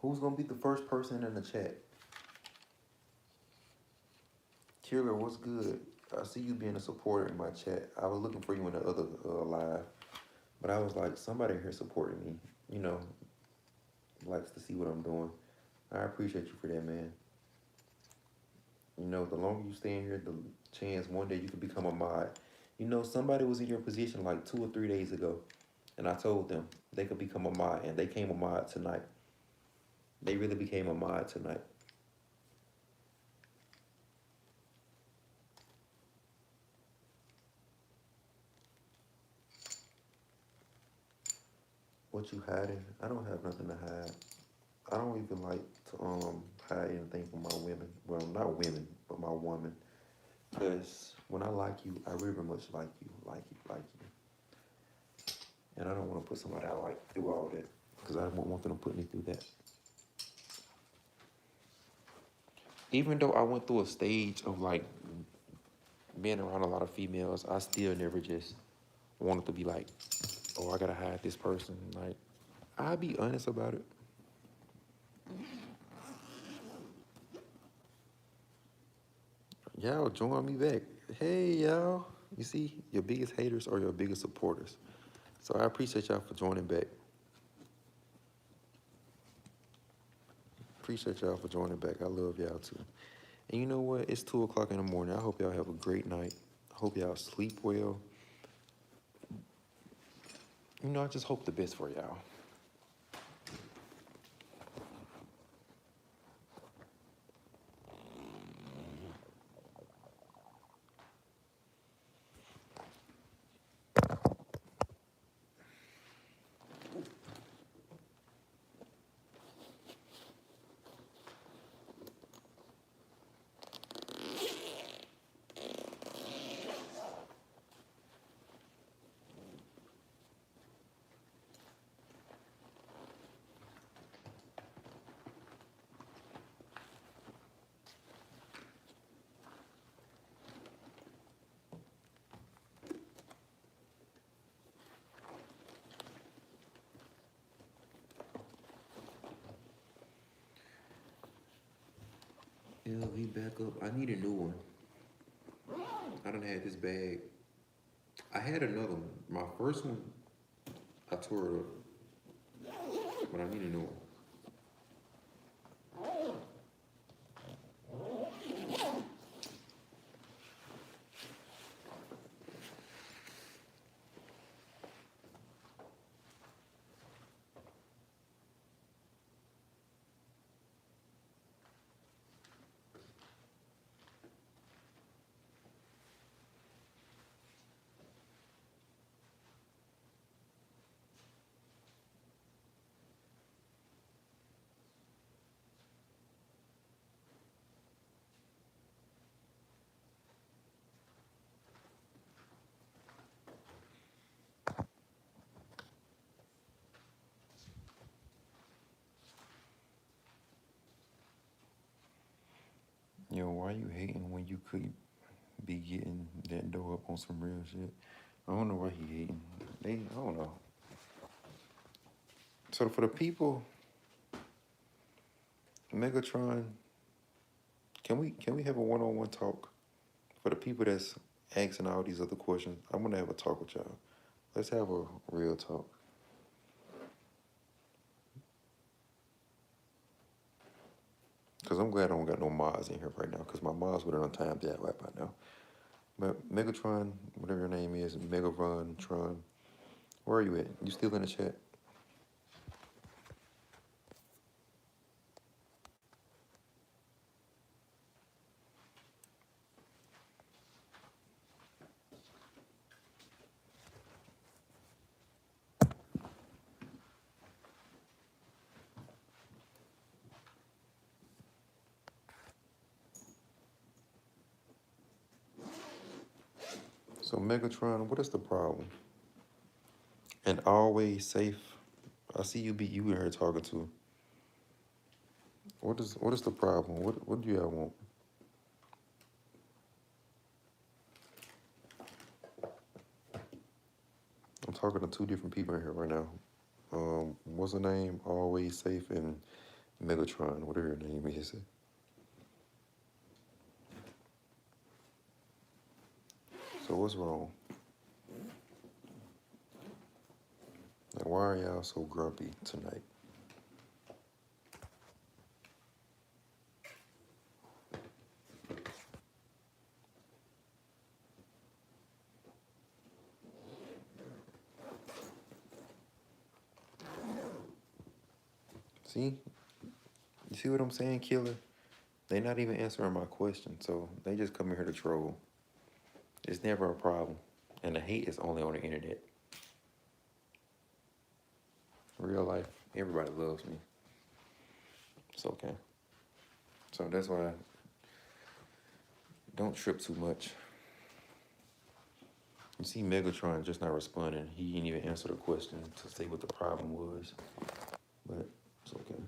Who's gonna be the first person in the chat? Kira, what's good? I see you being a supporter in my chat. I was looking for you in the other live, but I was like, somebody here supporting me. You know, likes to see what I'm doing. I appreciate you for that, man. You know, the longer you stay in here, the chance one day you could become a mod. You know, somebody was in your position like 2 or 3 days ago, and I told them they could become a mod, and they came a mod tonight. They really became a mod tonight. What you hiding? I don't have nothing to hide. I don't even like to hide anything from my women. Well, not women, but my woman. Cause when I like you, I really much like you, like you. And I don't want to put somebody I like through all that. Cause I don't want them to put me through that. Even though I went through a stage of like being around a lot of females, I still never just wanted to be like, oh, I gotta hide this person. Like, I'll be honest about it. Y'all join me back. Hey, y'all. You see, your biggest haters are your biggest supporters. So I appreciate y'all for joining back. Appreciate y'all for joining back. I love y'all too. And you know what? It's 2 o'clock in the morning. I hope y'all have a great night. I hope y'all sleep well. You know, I just hope the best for y'all. LV back up. I need a new one. I done had this bag. I had another one. My first one, I tore it up. But I need a new one. Yo, why you hating when you could be getting that dough up on some real shit? I don't know why he hating. I don't know. So for the people, Megatron, can we have a one-on-one talk? For the people that's asking all these other questions, I'm gonna have a talk with y'all. Let's have a real talk. Cause I'm glad I don't got no mods in here right now. Cause my mods would have done timed that right by now. But Megatron, whatever your name is, Megatron, Tron, where are you at? You still in the chat? So Megatron, what is the problem? And always safe. I see you in here talking to. What is the problem? What do y'all want? I'm talking to two different people in here right now. What's the name? Always safe and Megatron, whatever her name is. So what's wrong? Like, why are y'all so grumpy tonight? See? You see what I'm saying, Killer? They not even answering my question, so they just come here to troll. It's never a problem. And the hate is only on the internet. Real life, everybody loves me. It's okay. So that's why don't trip too much. You see Megatron just not responding. He didn't even answer the question to say what the problem was. But it's okay.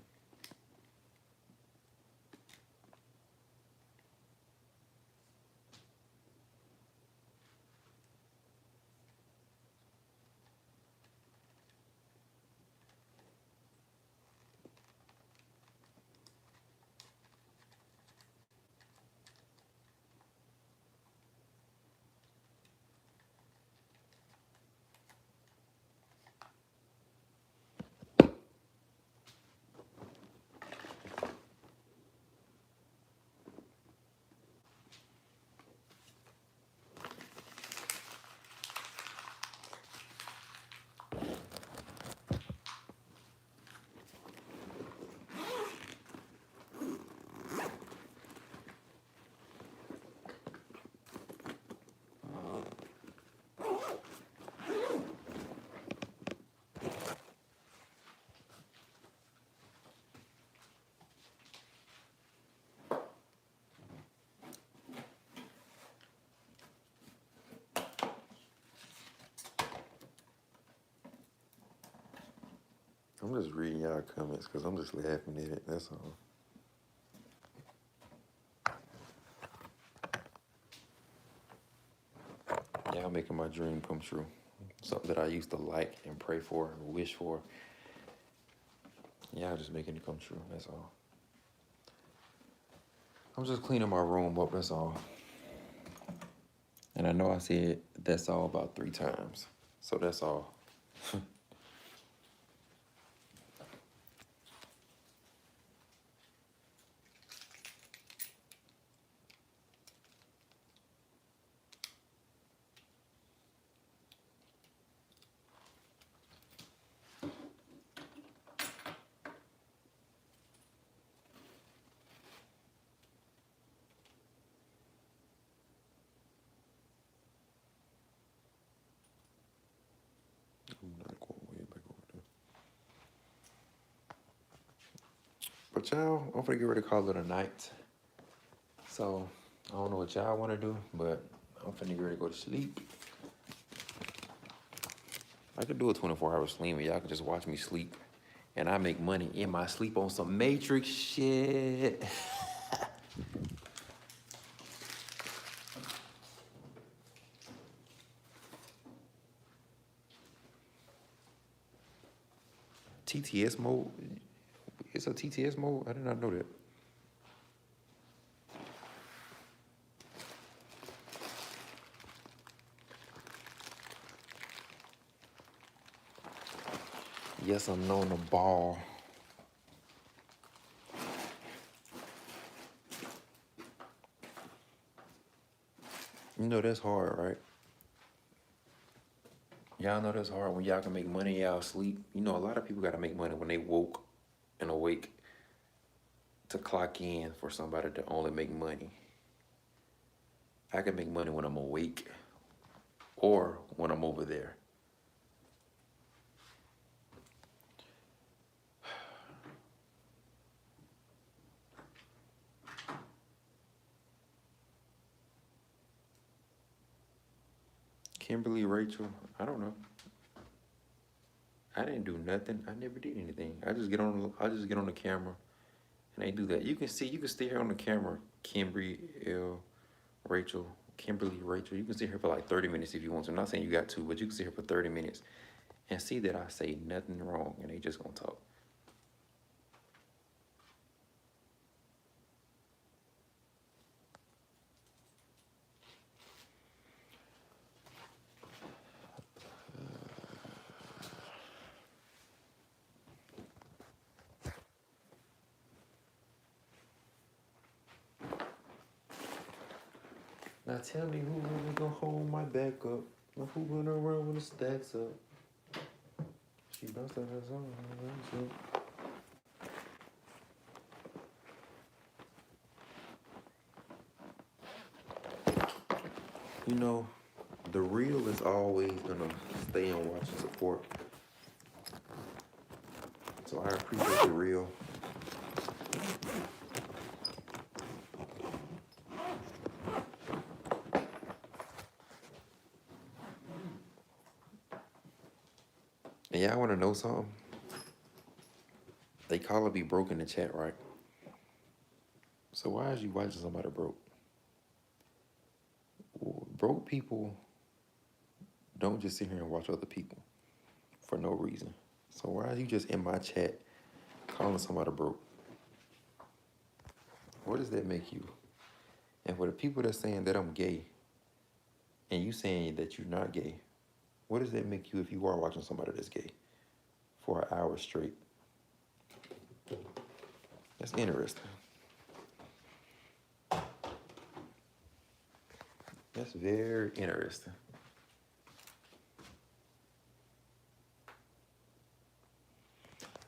I'm just reading y'all comments because I'm just laughing at it. That's all. Y'all making my dream come true. Something that I used to like and pray for and wish for. Y'all just making it come true. That's all. I'm just cleaning my room up. That's all. And I know I said that's all about 3 times. So that's all. I'm not going way back over there. But y'all, I'm gonna get ready to call it a night. So I don't know what y'all want to do, but I'm finna get ready to go to sleep. I could do a 24-hour sleep, and y'all can just watch me sleep. And I make money in my sleep on some Matrix shit. TTS mode? It's a TTS mode? I did not know that. Yes, I'm on the ball. You know that's hard, right? Y'all know that's hard when y'all can make money in y'all sleep. You know, a lot of people gotta make money when they woke and awake to clock in for somebody to only make money. I can make money when I'm awake or when I'm over there. Kimberly, Rachel, I don't know. I didn't do nothing. I never did anything. I just get on the camera and they do that. You can stay here on the camera, Kimberly, Rachel, Kimberly, Rachel. You can sit here for like 30 minutes if you want to. I'm not saying you got to, but you can sit here for 30 minutes and see that I say nothing wrong and they just gonna talk. Now tell me who really gonna hold my back up? Now who gonna run when the stacks up? She bounced out her song. You know, the real is always gonna stay and watch and support. So I appreciate the real. And y'all wanna know something? They call it be broke in the chat, right? So why is you watching somebody broke? Broke people don't just sit here and watch other people for no reason. So why are you just in my chat calling somebody broke? What does that make you? And for the people that's saying that I'm gay, and you saying that you're not gay, what does that make you if you are watching somebody that's gay for an hour straight? That's interesting. That's very interesting.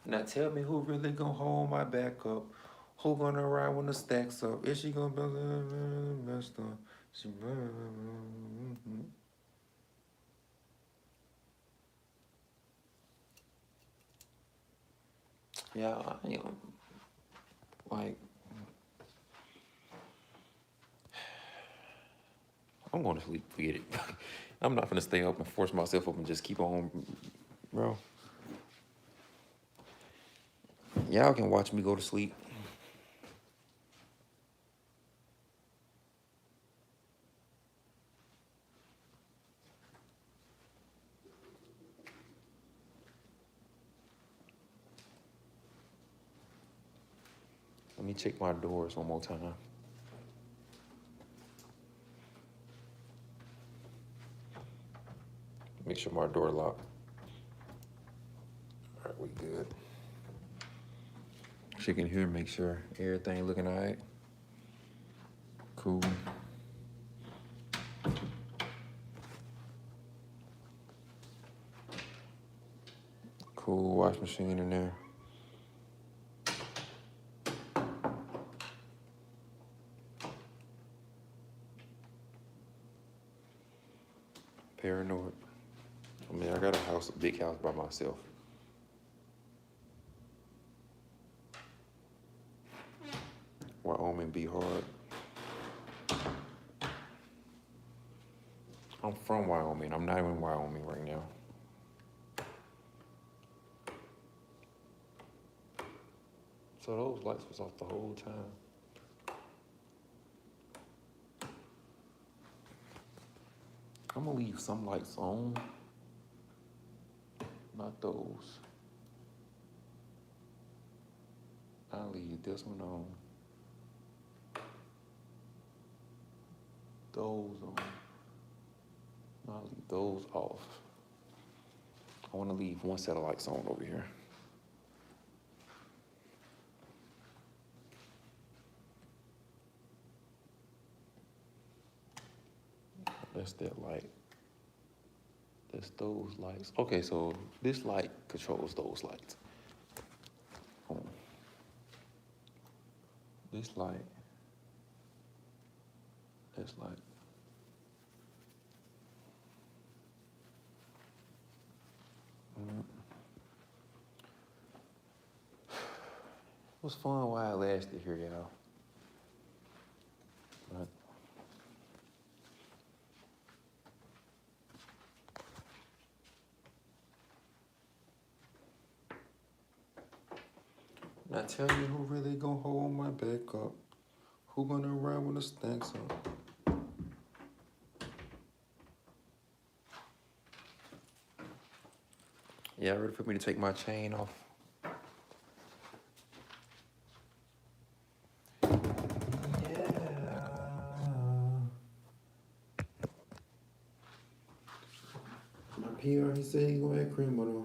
Now tell me who really gonna hold my back up? Who gonna ride when the stacks up? Is she gonna be messed up? She yeah, I am like I'm going to sleep. Forget it. I'm not gonna stay up and force myself up and just keep on, bro. Y'all can watch me go to sleep. Let me check my doors one more time. Make sure my door locked. All right, we good. Check in here, make sure everything looking all right. Cool. Cool, wash machine in there. Paranoid. I mean, I got a house, a big house by myself. Wyoming be hard. I'm from Wyoming. I'm not even in Wyoming right now. So those lights was off the whole time. I'm gonna leave some lights on. Not those. I'll leave this one on. Those on. I'll leave those off. I wanna leave one set of lights on over here. That's that light. That's those lights. Okay, so this light controls those lights. This light. This light. It was fun while it lasted here, y'all. But now tell me who really gonna hold my back up? Who gonna ride when the stacks up? Yeah, ready for me to take my chain off? Yeah. My PR, he said he gonna add cream on.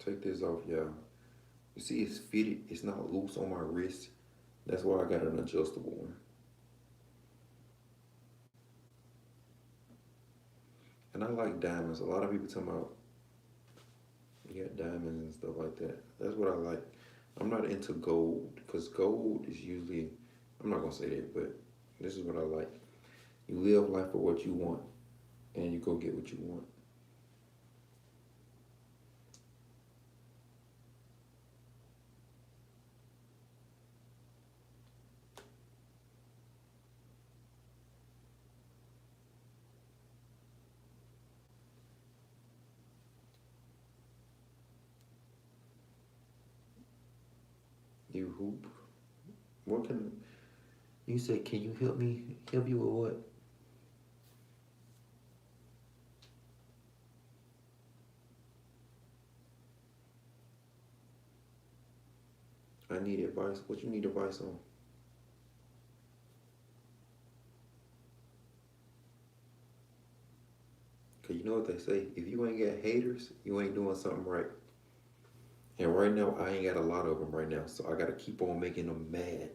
Take this off, y'all. You see, it's fitted. It's not loose on my wrist. That's why I got an adjustable one. And I like diamonds. A lot of people talking about you got diamonds and stuff like that. That's what I like. I'm not into gold because gold is usually. I'm not gonna say that, but this is what I like. You live life for what you want, and you go get what you want. You hoop. What can you say? Can you help me? Help you with what? I need advice. What you need advice on? Cause you know what they say. If you ain't got haters, you ain't doing something right. And right now, I ain't got a lot of them right now, so I gotta keep on making them mad.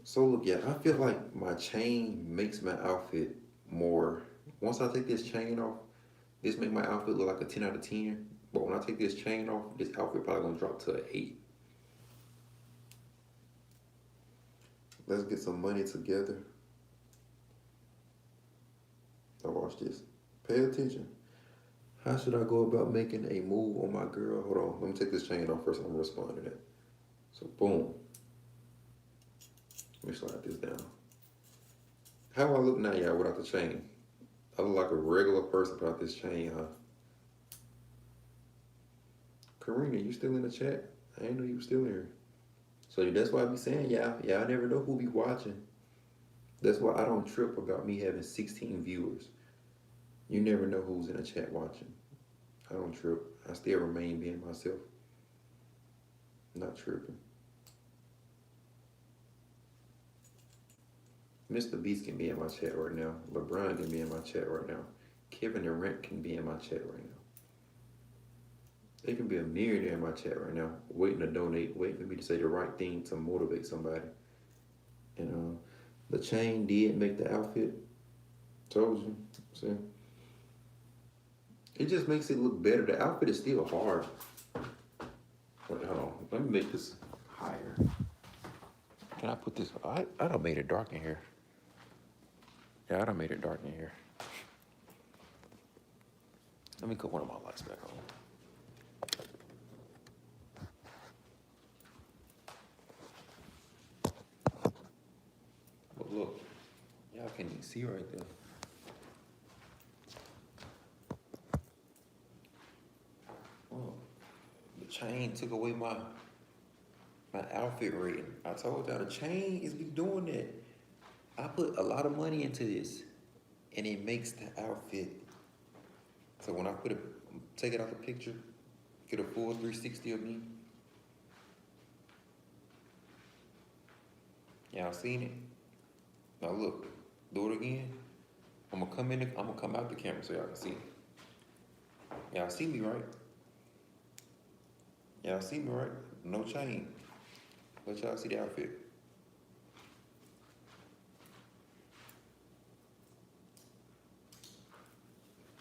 So look, yeah, I feel like my chain makes my outfit more. Once I take this chain off, this make my outfit look like a 10 out of 10. But when I take this chain off, this outfit probably gonna drop to an 8. Let's get some money together. Now watch this. Pay attention. How should I go about making a move on my girl? Hold on, let me take this chain off first. I'm gonna respond to that. So boom. Let me slide this down. How I look now, y'all, without the chain? I look like a regular person without this chain, huh? Karina, you still in the chat? I didn't know you were still here. So that's why I be saying, y'all never know who be watching. That's why I don't trip about me having 16 viewers. You never know who's in the chat watching. I don't trip. I still remain being myself. Not tripping. Mr. Beast can be in my chat right now. LeBron can be in my chat right now. Kevin Durant can be in my chat right now. They can be a millionaire in my chat right now, waiting to donate, waiting for me to say the right thing to motivate somebody. And the chain did make the outfit. Told you. See? It just makes it look better. The outfit is still hard. Wait, hold on. Let me make this higher. Can I put this? I done made it dark in here. Yeah, I done made it dark in here. Let me put one of my lights back on. But look, y'all can see right there. Oh, the chain took away my outfit rating. I told y'all the chain is be doing that. I put a lot of money into this, and it makes the outfit. So when I take it out the picture, get a full 360 of me. Y'all seen it? Now look, do it again. I'm gonna come out the camera so y'all can see. Y'all see me, right? Y'all see me, right? No chain. Let y'all see the outfit.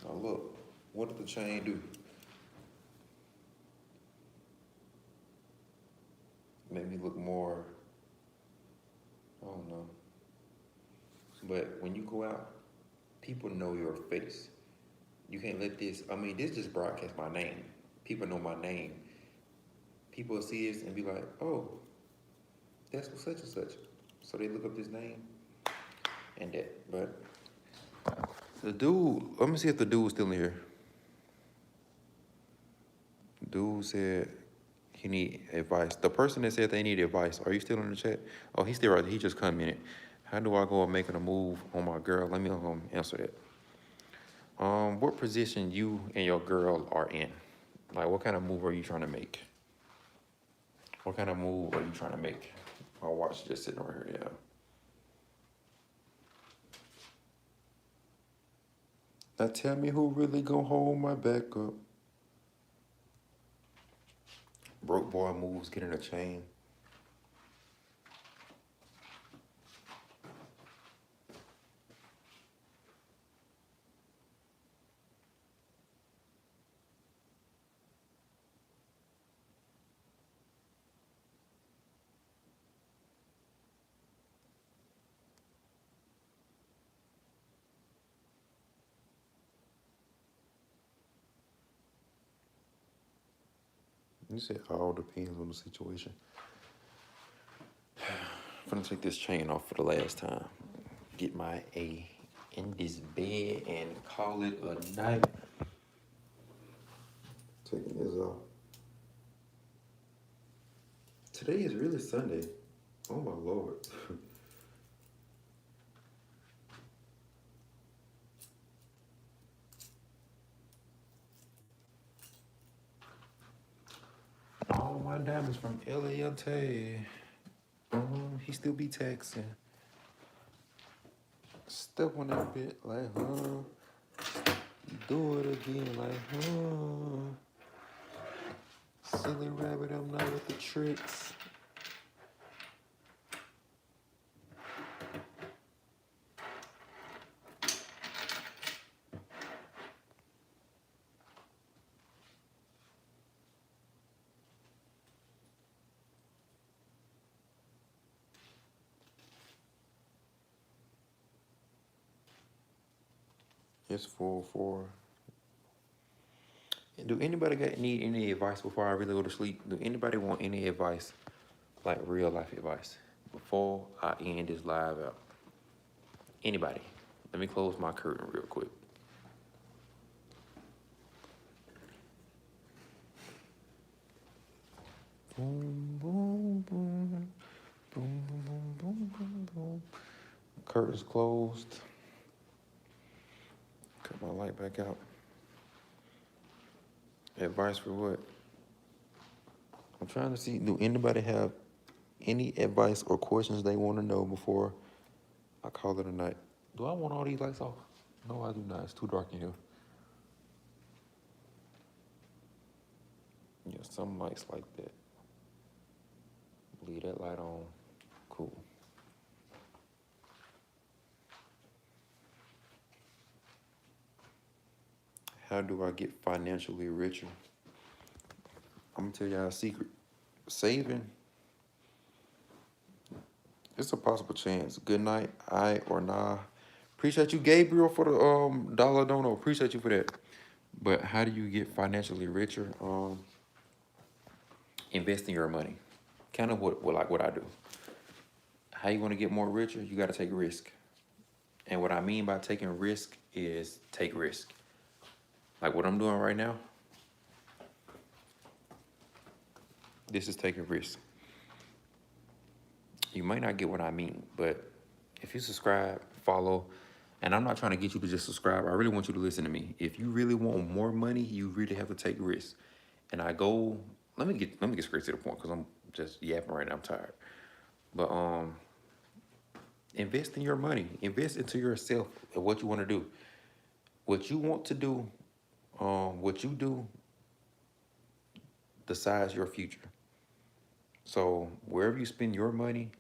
Now look, what did the chain do? Make me look more, I don't know. But when you go out, people know your face. You can't let this, this just broadcasts my name. People know my name. People will see this and be like, oh, that's such and such. So they look up this name and that. But the dude, let me see if the dude's still in here. Dude said he need advice. The person that said they need advice, are you still in the chat? Oh, he's still right there. He just commented. How do I go about making a move on my girl? Let me answer that. What position you and your girl are in? Like, what kind of move are you trying to make? What kind of move are you trying to make? My watch just sitting right here, yeah. Now tell me who really gonna hold my back up. Broke boy moves, getting a chain. You said all depends on the situation. I'm gonna take this chain off for the last time. Get my A in this bed and call it a night. Taking this off. Today is really Sunday. Oh my lord. All my diamonds from Eliante. He still be taxing. Step on that bit like, do it again like, silly rabbit, I'm not with the tricks. It's 4-4. Do anybody need any advice before I really go to sleep? Do anybody want any advice, like real life advice, before I end this live out? Anybody? Let me close my curtain real quick. Boom, boom, boom. Boom, boom, boom, boom, boom, boom. Curtains closed. Cut my light back out. Advice for what? I'm trying to see, do anybody have any advice or questions they want to know before I call it a night? Do I want all these lights off? No, I do not. It's too dark in here. Yeah, some lights like that. Leave that light on. Cool. How do I get financially richer? I'm gonna tell y'all a secret. Saving, it's a possible chance. Good night, I or nah. Appreciate you, Gabriel, for the dollar dono. Appreciate you for that. But how do you get financially richer? Investing your money. Kind of what I do. How you want to get more richer? You got to take risk. And what I mean by taking risk is take risk. Like what I'm doing right now. This is taking risk. You might not get what I mean, but if you subscribe, follow, and I'm not trying to get you to just subscribe. I really want you to listen to me. If you really want more money, you really have to take risks. And I go, let me get straight to the point because I'm just yapping right now. I'm tired. But invest in your money. Invest into yourself and what you want to do. What you want to do, what you do decides your future. So wherever you spend your money,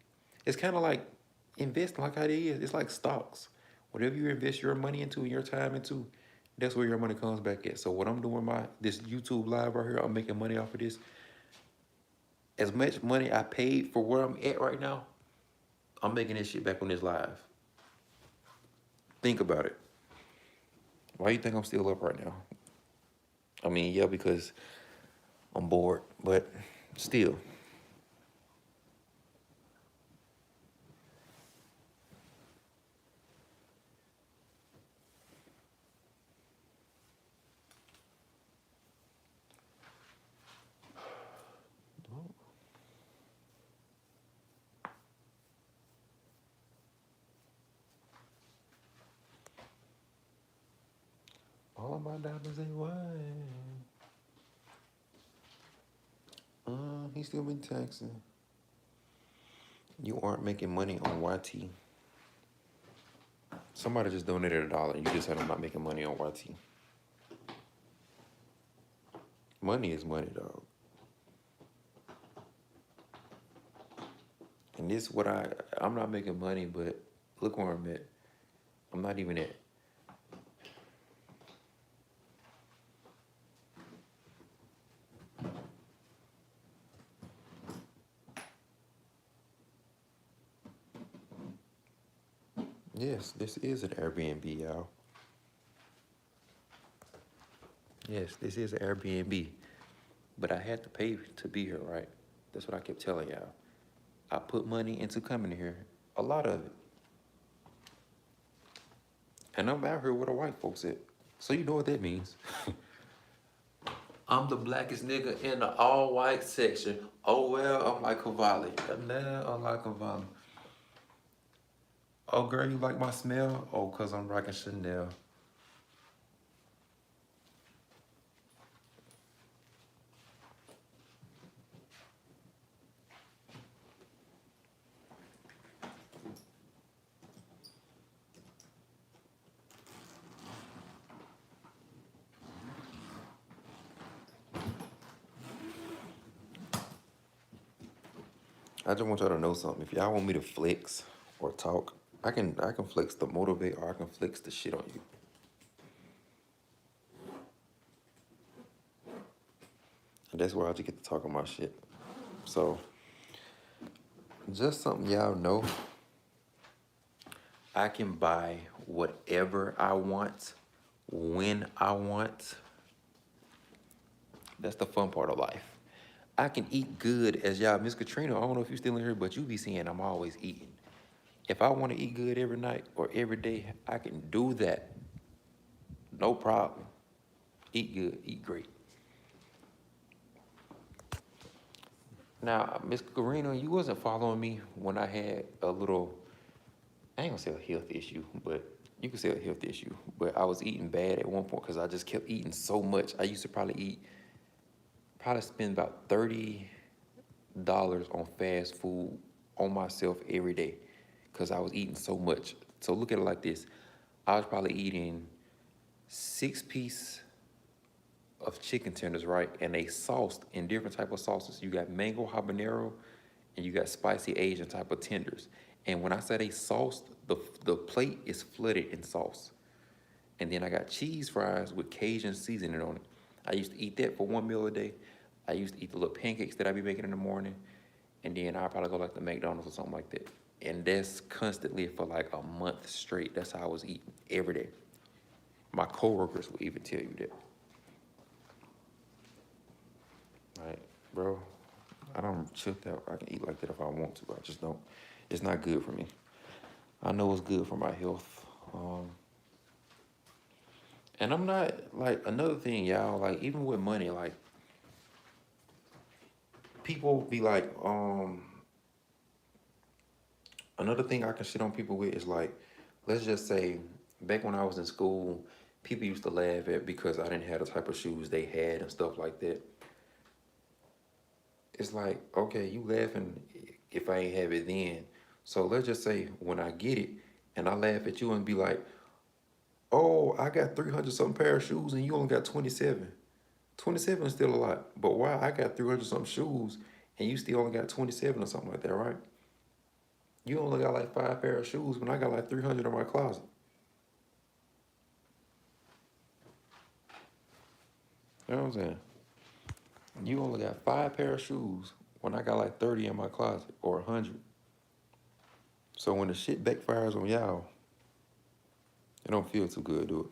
it's kind of like investing, like how it is. It's like stocks. Whatever you invest your money into and your time into, that's where your money comes back at. So what I'm doing this YouTube live right here, I'm making money off of this. As much money I paid for where I'm at right now, I'm making this shit back on this live. Think about it. Why you think I'm still up right now? I mean, yeah, because I'm bored, but still. All of my diamonds ain't wine. He still been taxing. You aren't making money on YT. Somebody just donated $1. You just said I'm not making money on YT. Money is money, dog. And this what I'm not making money, but look where I'm at. I'm not even at. Yes, this is an Airbnb, y'all. Yes, this is an Airbnb. But I had to pay to be here, right? That's what I kept telling y'all. I put money into coming here, a lot of it. And I'm out here with the white folks at. So you know what that means. I'm the blackest nigga in the all-white section. Oh, well, I'm like Cavalli. Nah, I'm like Cavalli. Oh, girl, you like my smell? Oh, because I'm rocking Chanel. I just want y'all to know something. If y'all want me to flex or talk, I can flex to motivate or I can flex the shit on you. And that's where I just get to talk on my shit. So, just something y'all know. I can buy whatever I want, when I want. That's the fun part of life. I can eat good as y'all, Miss Katrina, I don't know if you're still in here, but you be seeing I'm always eating. If I want to eat good every night or every day, I can do that. No problem. Eat good, eat great. Now, Miss Karina, you wasn't following me when I had a little, I ain't gonna say a health issue, but you can say a health issue. But I was eating bad at one point because I just kept eating so much. I used to probably spend about $30 on fast food on myself every day because I was eating so much. So look at it like this. I was probably eating 6 pieces of chicken tenders, right? And they sauced in different type of sauces. You got mango habanero and you got spicy Asian type of tenders. And when I say they sauced, the plate is flooded in sauce. And then I got cheese fries with Cajun seasoning on it. I used to eat that for one meal a day. I used to eat the little pancakes that I be making in the morning. And then I'll probably go like to McDonald's or something like that. And that's constantly for like a month straight. That's how I was eating every day. My coworkers will even tell you that. Like, bro, I don't chipped out. I can eat like that if I want to. I just don't. It's not good for me. I know it's good for my health. And I'm not, like, another thing, y'all, like, even with money, like, people be like, another thing I can shit on people with is like, let's just say, back when I was in school, people used to laugh at because I didn't have the type of shoes they had and stuff like that. It's like, okay, you laughing if I ain't have it then. So let's just say when I get it and I laugh at you and be like, oh, I got 300 something pair of shoes and you only got 27. 27 is still a lot. But why I got 300 something shoes and you still only got 27 or something like that, right? You only got like 5 pair of shoes when I got like 300 in my closet. You know what I'm saying? You only got 5 pair of shoes when I got like 30 in my closet or 100. So when the shit backfires on y'all, it don't feel too good, do it?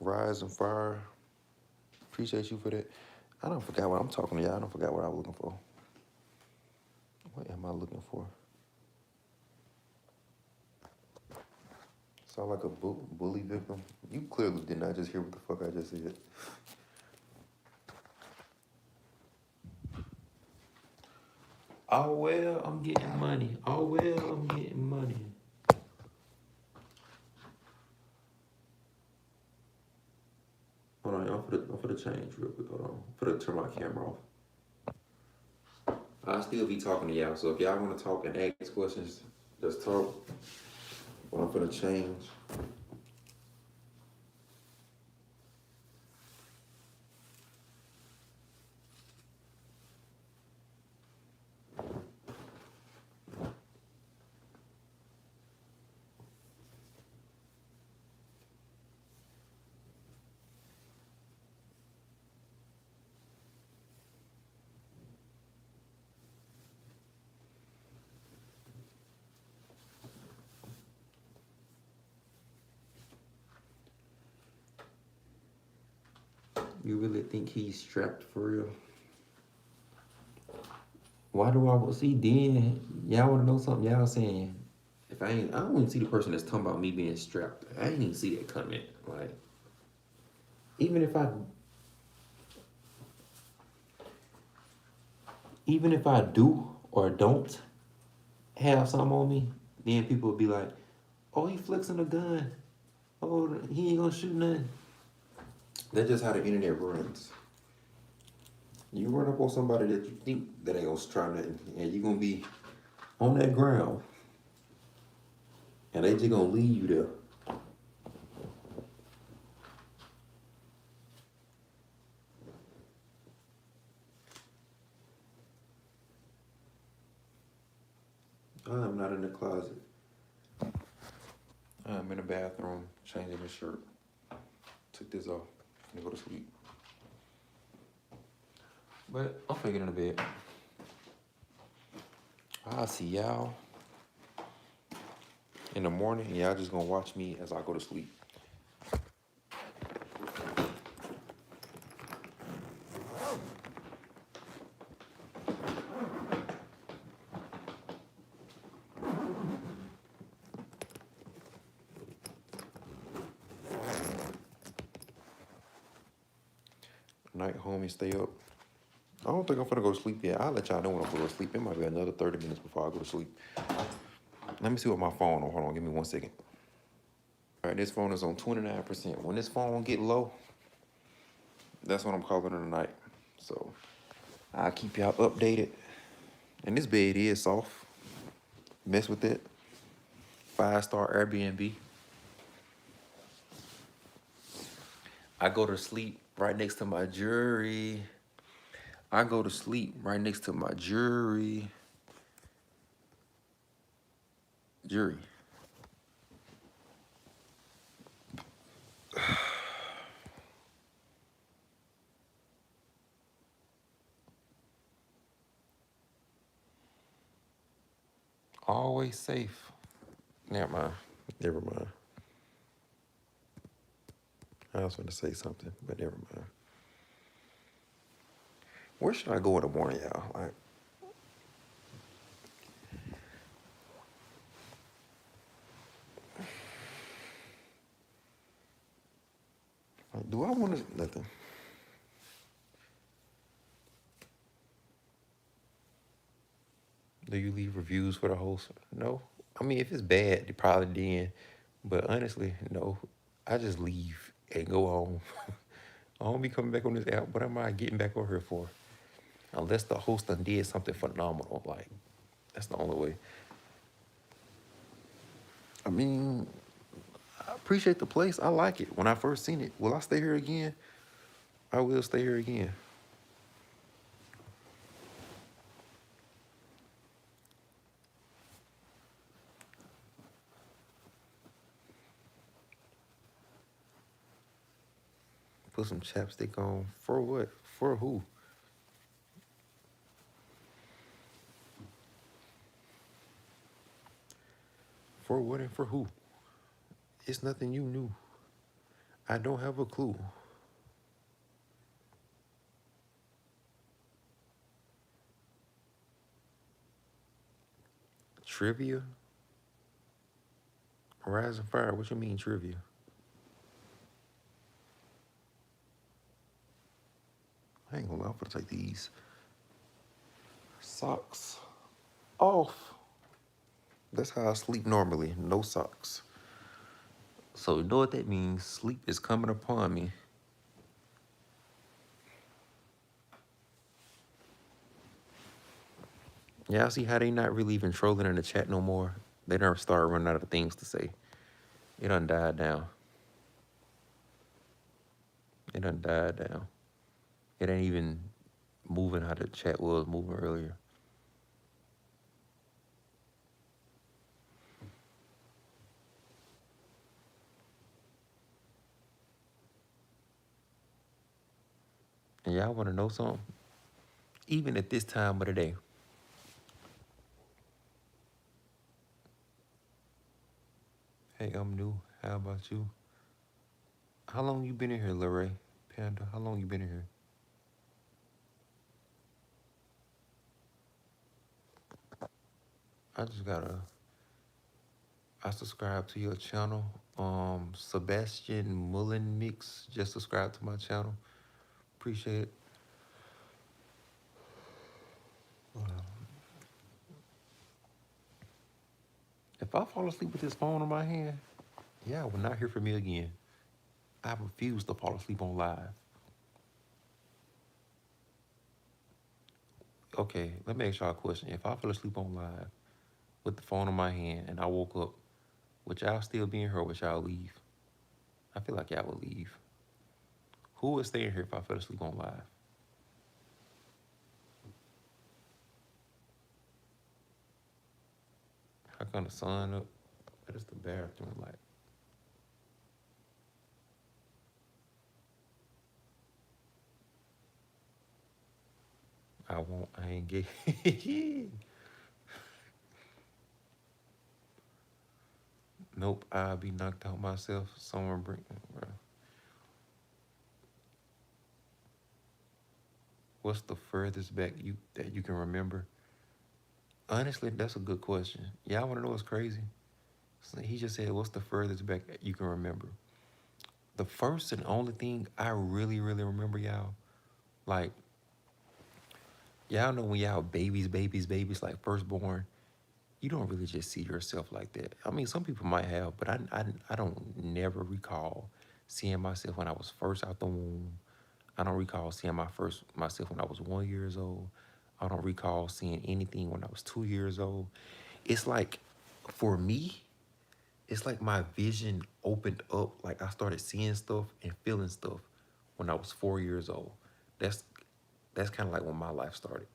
Rise and fire. Appreciate you for that. I don't forget what I'm talking to y'all. I don't forget what I was looking for. What am I looking for? Sound like a bully victim? You clearly did not just hear what the fuck I just said. Oh, well, I'm getting money. Oh, well, I'm getting money. Hold on, y'all. I'm for the change real quick. Hold on. For the turn my camera off. I'll still be talking to y'all. So if y'all want to talk and ask questions, just talk. But I'm for the change. You really think he's strapped for real? Why do I see then? Y'all want to know something? Y'all saying if I don't even see the person that's talking about me being strapped. I ain't even see that comment. Like even if I even if I do or don't have something on me, then people will be like, "Oh, he flexing a gun. Oh, he ain't gonna shoot nothing." That's just how the internet runs. You run up on somebody that you think that ain't gonna try nothing, and you gonna be on that ground, and they just gonna leave you there. I'm not in the closet. I'm in the bathroom changing the shirt. Took this off and go to sleep. But I'm finna get in the bed. I'll see y'all in the morning. Y'all just gonna watch me as I go to sleep. Night, homie, stay up. I don't think I'm finna go to sleep yet. I'll let y'all know when I'm gonna go to sleep. It might be another 30 minutes before I go to sleep. Let me see what my phone on. Hold on, give me 1 second. All right, this phone is on 29%. When this phone get low, that's when I'm calling it a night. So I'll keep y'all updated. And this bed is soft. Mess with it. 5-star Airbnb. I go to sleep right next to my jewelry. I go to sleep right next to my jewelry. Jury. Always safe. Never mind. Never mind. I was going to say something, but never mind. Where should I go in the morning, y'all? Do I want to? Nothing. Do you leave reviews for the host? No. I mean, if it's bad, they probably did. But honestly, no. I just leave and go home. I don't be coming back on this app. What am I getting back over here for? Unless the host done did something phenomenal. Like, that's the only way. I mean, I appreciate the place. I like it. When I first seen it, will I stay here again? I will stay here again. Put some chapstick on. For what? For who? For what and for who? It's nothing you knew. I don't have a clue. Trivia? Horizon Fire, what you mean trivia? I ain't gonna lie, I'm gonna take these socks off. That's how I sleep normally, no socks. So you know what that means? Sleep is coming upon me. Yeah, I see how they not really even trolling in the chat no more. They done started running out of things to say. It done died down. It done died down. It ain't even moving how the chat was moving earlier. And y'all want to know something? Even at this time of the day, hey, I'm new. How about you? How long you been in here, Lorray? Panda, how long you been in here? I just gotta, I subscribe to your channel. Sebastian Mullen Mix just subscribed to my channel. Appreciate it. If I fall asleep with this phone in my hand, yeah, will not hear from me again. I refuse to fall asleep on live. Okay, let me ask y'all a question. If I fell asleep on live with the phone in my hand and I woke up, would y'all still be in here or would y'all leave? I feel like y'all would leave. Who would stay in here if I fell asleep on live? How come the sun up? That is the bathroom light. I won't, I ain't gay. Nope, I'll be knocked out myself. Someone bring, bro. What's the furthest back that you can remember? Honestly, that's a good question. Y'all wanna know what's crazy? So he just said, what's the furthest back that you can remember? The first and only thing I really, really remember, y'all, like, y'all know when y'all babies, like firstborn, you don't really just see yourself like that. I mean, some people might have, but I don't never recall seeing myself when I was first out the womb. I don't recall seeing myself when I was 1 years old. I don't recall seeing anything when I was 2 years old. It's like, for me, it's like my vision opened up. Like I started seeing stuff and feeling stuff when I was 4 years old. That's that's kind of like when my life started.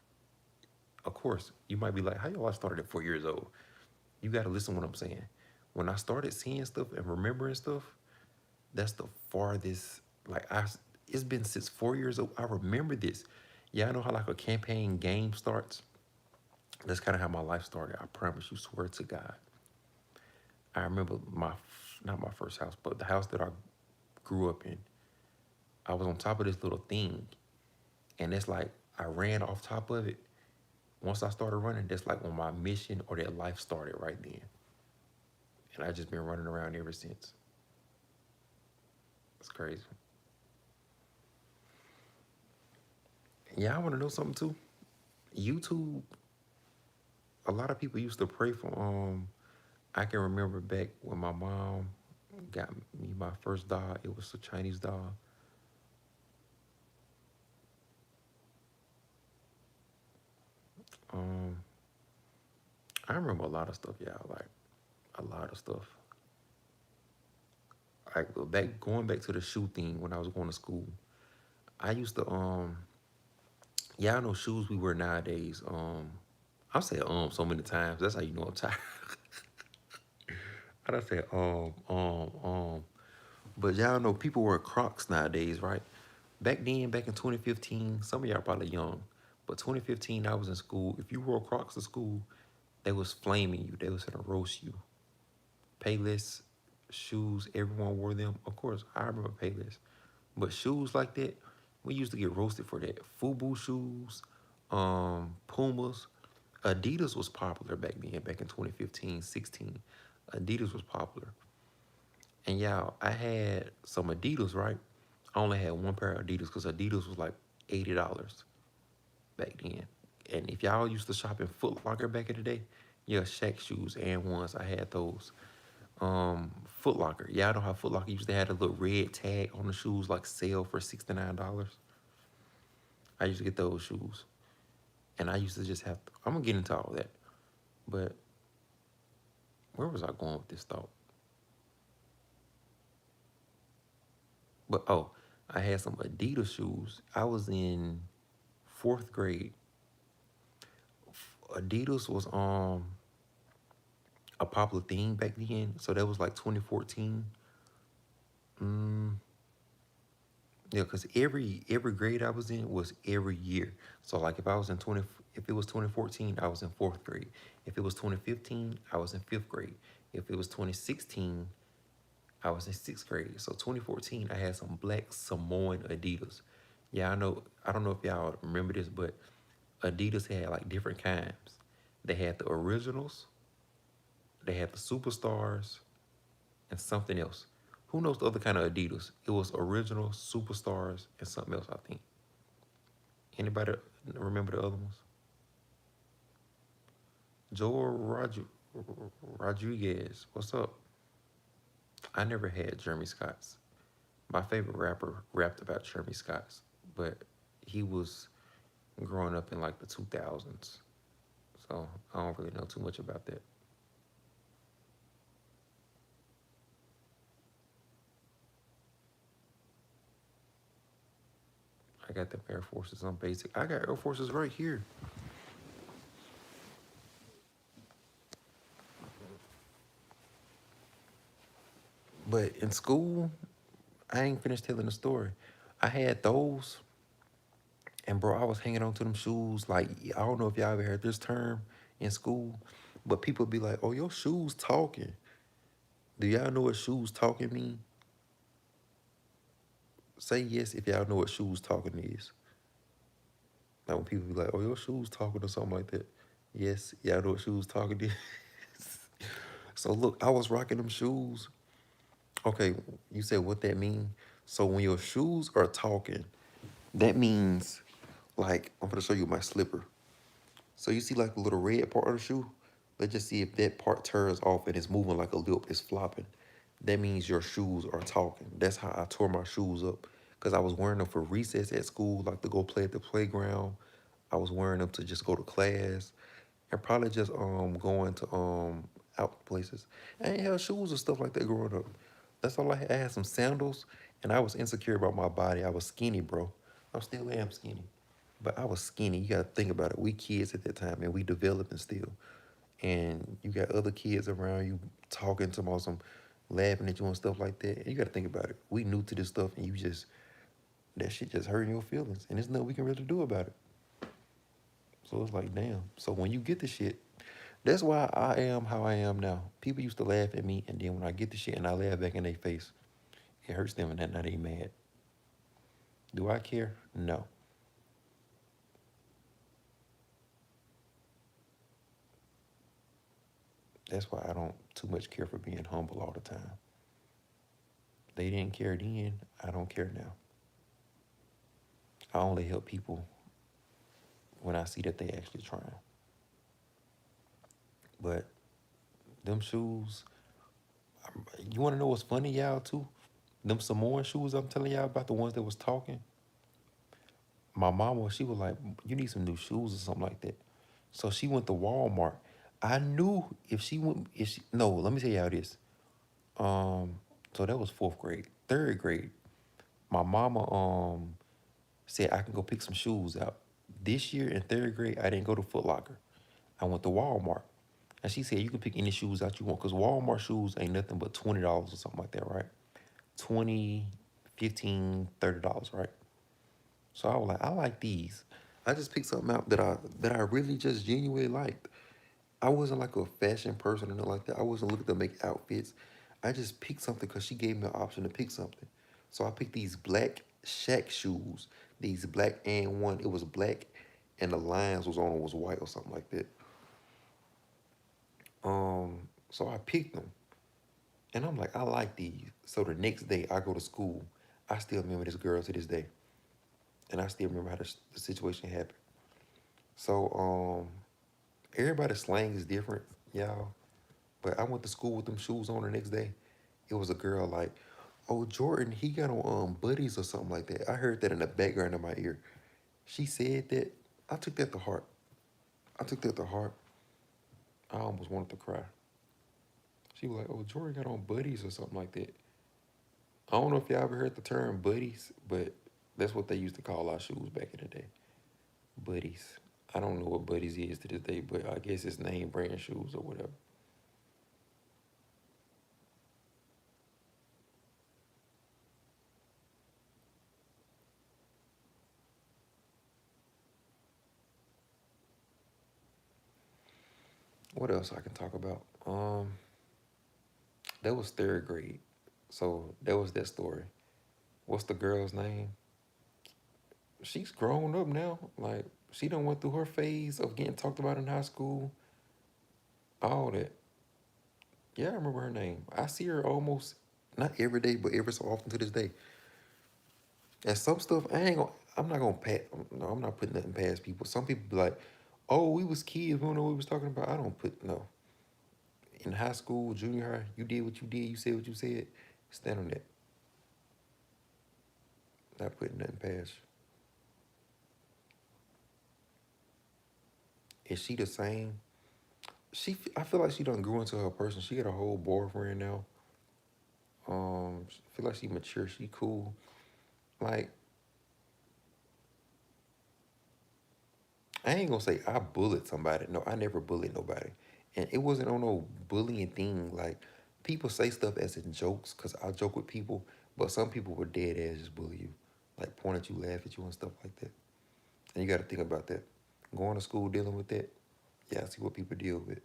Of course, you might be like, how your life started at 4 years old? You got to listen to what I'm saying. When I started seeing stuff and remembering stuff, that's the farthest. Like it's been since 4 years old. I remember this. Yeah, I know how like a campaign game starts. That's kind of how my life started. I promise you, swear to God. I remember not my first house, but the house that I grew up in. I was on top of this little thing, and it's like I ran off top of it. Once I started running, that's like when my mission or that life started right then. And I just been running around ever since. It's crazy. Yeah, I want to know something too. YouTube. A lot of people used to pray for. I can remember back when my mom got me my first doll. It was a Chinese doll. Um, I remember a lot of stuff, y'all. Like a lot of stuff. Like going back to the shoe thing when I was going to school. I used to y'all know shoes we wear nowadays. I'll say so many times. That's how you know I'm tired. I don't say but y'all know people wear Crocs nowadays, right? Back then, back in 2015, some of y'all probably young, but 2015, I was in school. If you wore Crocs to school, they was flaming you. They was gonna roast you. Payless shoes, everyone wore them. Of course, I remember Payless, but shoes like that, we used to get roasted for that. Fubu shoes, Pumas, Adidas was popular back then, back in 2015, 16. Adidas was popular. And y'all, I had some Adidas, right? I only had one pair of Adidas because Adidas was like $80 back then. And if y'all used to shop in Foot Locker back in the day, yeah, Shaq shoes and ones, I had those. Foot Locker. Y'all know how Foot Locker used to have a little red tag on the shoes, like sale for $69. I used to get those shoes. And I used to just have to, I'm gonna get into all that. But where was I going with this thought? But oh, I had some Adidas shoes. I was in fourth grade. Adidas was a popular thing back then. So that was like 2014. Mm, yeah, because every grade I was in was every year. So like if it was 2014, I was in fourth grade. If it was 2015, I was in fifth grade. If it was 2016, I was in sixth grade. So 2014, I had some black Samoan Adidas. Yeah, I know. I don't know if y'all remember this, but Adidas had like different kinds. They had the originals, they had the superstars, and something else. Who knows the other kind of Adidas? It was original, superstars, and something else, I think. Anybody remember the other ones? Joel Rodriguez, what's up? I never had Jeremy Scott's. My favorite rapper rapped about Jeremy Scott's, but he was growing up in like the 2000s. So I don't really know too much about that. I got them Air Forces on basic. I got Air Forces right here. But in school, I ain't finished telling the story. I had those, and bro, I was hanging on to them shoes. Like, I don't know if y'all ever heard this term in school, but people be like, oh, your shoes talking. Do y'all know what shoes talking mean? Say yes if y'all know what shoes talking is. Like when people be like, oh, your shoes talking or something like that. Yes, y'all know what shoes talking is. So look, I was rocking them shoes. Okay, you said what that mean? So when your shoes are talking, that means like I'm gonna show you my slipper. So you see like the little red part of the shoe? Let's just see if that part turns off and it's moving like a lip, it's flopping. That means your shoes are talking. That's how I tore my shoes up. Cause I was wearing them for recess at school, like to go play at the playground. I was wearing them to just go to class and probably just going to out places. I ain't had shoes and stuff like that growing up. That's all I had. I had some sandals and I was insecure about my body. I was skinny, bro. I still am skinny. But I was skinny. You gotta think about it. We kids at that time and we developing still. And you got other kids around you talking to them, some laughing at you and stuff like that. And you gotta think about it. We new to this stuff and you just that shit just hurting your feelings. And there's nothing we can really do about it. So it's like, damn. So when you get the shit, that's why I am how I am now. People used to laugh at me, and then when I get the shit and I laugh back in their face, it hurts them, and that now they mad. Do I care? No. That's why I don't too much care for being humble all the time. They didn't care then. I don't care now. I only help people when I see that they actually trying. But them shoes, you want to know what's funny, y'all, too? Them Samoan shoes I'm telling y'all about, the ones that was talking, my mama, she was like, you need some new shoes or something like that. So she went to Walmart. I knew no, let me tell y'all this. Um, so that was fourth grade. Third grade, my mama said I can go pick some shoes out. This year in third grade, I didn't go to Foot Locker. I went to Walmart. And she said you can pick any shoes out you want because Walmart shoes ain't nothing but $20 or something like that, right? 20, 15, $30, right? So I was like, I like these. I just picked something out that I really just genuinely liked. I wasn't like a fashion person or nothing like that. I wasn't looking to make outfits. I just picked something because she gave me an option to pick something. So I picked these black Shaq shoes. These black and one. It was black and the lines was on was white or something like that. So I picked them. And I'm like, I like these. So the next day I go to school. I still remember this girl to this day. And I still remember how the situation happened. So everybody's slang is different, y'all. But I went to school with them shoes on the next day. It was a girl like, oh, Jordan, he got on buddies or something like that. I heard that in the background of my ear. She said that. I took that to heart. I took that to heart. I almost wanted to cry. She was like, "Oh, Jordan got on buddies or something like that." I don't know if y'all ever heard the term buddies, but that's what they used to call our shoes back in the day. Buddies. I don't know what buddies is to this day, but I guess it's name brand shoes or whatever. What else I can talk about? That was third grade. So that was that story. What's the girl's name? She's grown up now. Like she done went through her phase of getting talked about in high school. All that. Yeah, I remember her name. I see her almost not every day, but every so often to this day. And some stuff I ain't gonna. I'm not gonna pat. No, I'm not putting nothing past people. Some people be like, "Oh, we was kids. We don't know what we was talking about." I don't put no. In high school, junior high, you did what you did. You said what you said. Stand on that. Not putting nothing past you. Is she the same? I feel like she done grew into her person. She got a whole boyfriend now. I feel like she mature. She cool. Like I ain't gonna say I bullied somebody. No, I never bullied nobody, and it wasn't on no bullying thing. Like people say stuff as in jokes, cause I joke with people, but some people were dead ass just bully you, like point at you, laugh at you, and stuff like that. And you got to think about that. Going to school dealing with that. Yeah, I see what people deal with.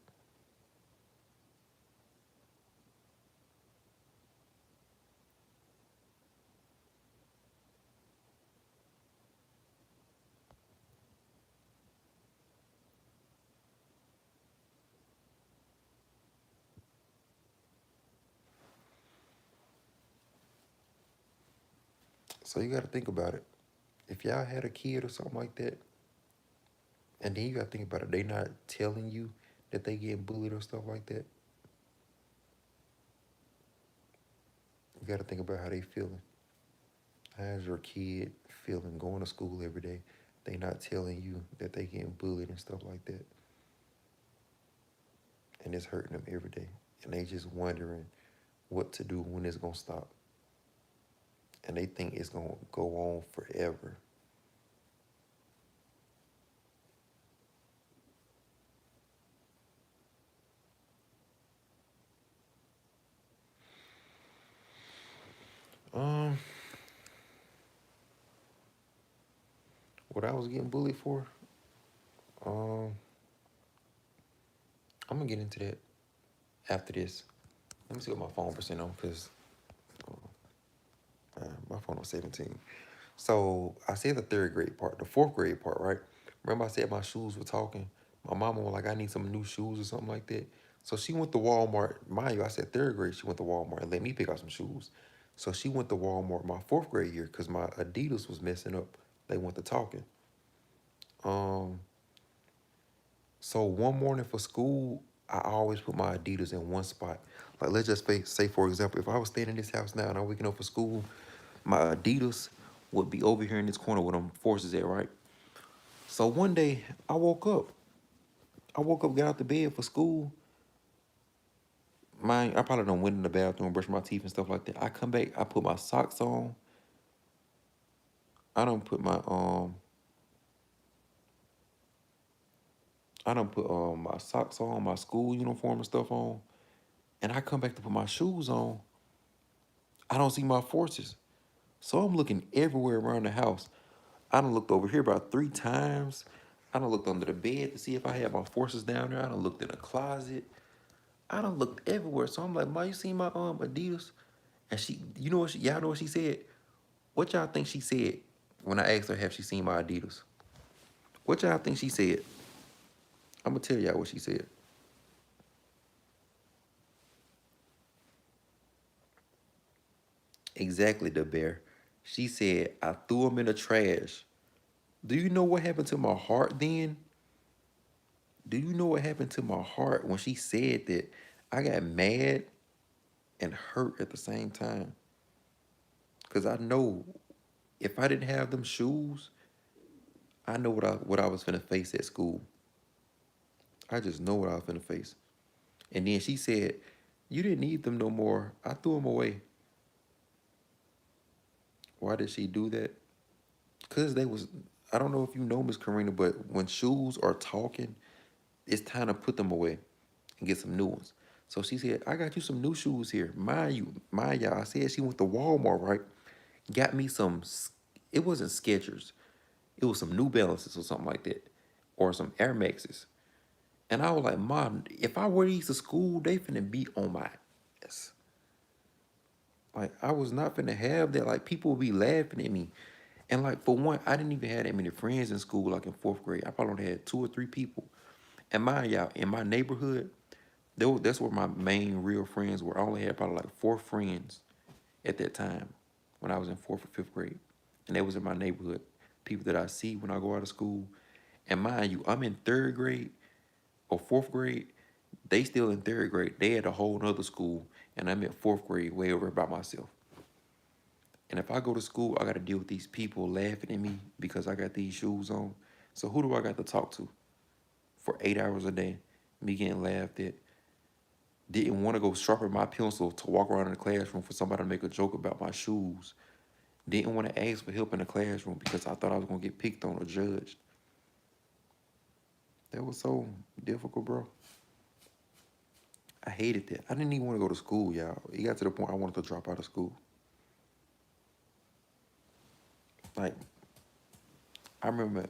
So you got to think about it. If y'all had a kid or something like that, and then you got to think about it, they not telling you that they getting bullied or stuff like that. You got to think about how they feeling. How's your kid feeling going to school every day? They not telling you that they getting bullied and stuff like that, and it's hurting them every day, and they just wondering what to do when it's gonna stop, and they think it's gonna go on forever. Um, what I was getting bullied for, um, I'm gonna get into that after this. Let me see what my phone percent on, cause my phone was 17. So I said the third grade part, the fourth grade part, right? Remember I said my shoes were talking. My mama was like, I need some new shoes or something like that. So she went to Walmart. Mind you, I said third grade. She went to Walmart and let me pick out some shoes. So she went to Walmart my fourth grade year because my Adidas was messing up. They went to talking. Um, so one morning for school, I always put my Adidas in one spot. Like let's just say for example, if I was staying in this house now and I'm waking up for school, my Adidas would be over here in this corner where them forces at, right? So one day I woke up. Got out the bed for school. I probably done went in the bathroom, brushed my teeth and stuff like that. I come back, I put my socks on. I don't put my I don't put my socks on, my school uniform and stuff on. And I come back to put my shoes on. I don't see my forces. So I'm looking everywhere around the house. I done looked over here about 3 times. I done looked under the bed to see if I had my forces down there. I done looked in the closet. I done looked everywhere. So I'm like, Ma, you seen my Adidas? And she, you know what y'all know what she said? What y'all think she said when I asked her, have she seen my Adidas? What y'all think she said? I'm gonna tell y'all what she said. Exactly, the bear. She said, I threw them in the trash. Do you know what happened to my heart then? Do you know what happened to my heart when she said that? I got mad and hurt at the same time. Cause I know if I didn't have them shoes, I know what I was gonna face at school. I just know what I was finna face. And then she said, "You didn't need them no more. I threw them away." Why did she do that? Cause they was. I don't know if you know Miss Karina, but when shoes are talking, it's time to put them away and get some new ones. So she said, "I got you some new shoes here. Mind y'all." I said she went to Walmart, right? Got me some. It wasn't Skechers. It was some New Balances or something like that, or some Air Maxes. And I was like, "Mom, if I wear these to school, they finna be on my ass." Like I was not finna have that. Like people would be laughing at me. And like for one, I didn't even have that many friends in school. Like in fourth grade, I probably only had 2 or 3 people. And mind y'all, in my neighborhood, that's where my main real friends were. I only had probably like 4 friends at that time when I was in fourth or fifth grade, and they was in my neighborhood. People that I see when I go out of school. And mind you, I'm in third grade or fourth grade. They still in third grade. They at a whole nother school, and I'm in fourth grade, way over by myself. And if I go to school, I got to deal with these people laughing at me because I got these shoes on. So who do I got to talk to for 8 hours a day? Me getting laughed at. Didn't want to go sharpen my pencil to walk around in the classroom for somebody to make a joke about my shoes. Didn't want to ask for help in the classroom because I thought I was going to get picked on or judged. That was so difficult, bro. I hated that. I didn't even want to go to school, y'all. It got to the point I wanted to drop out of school. Like, I remember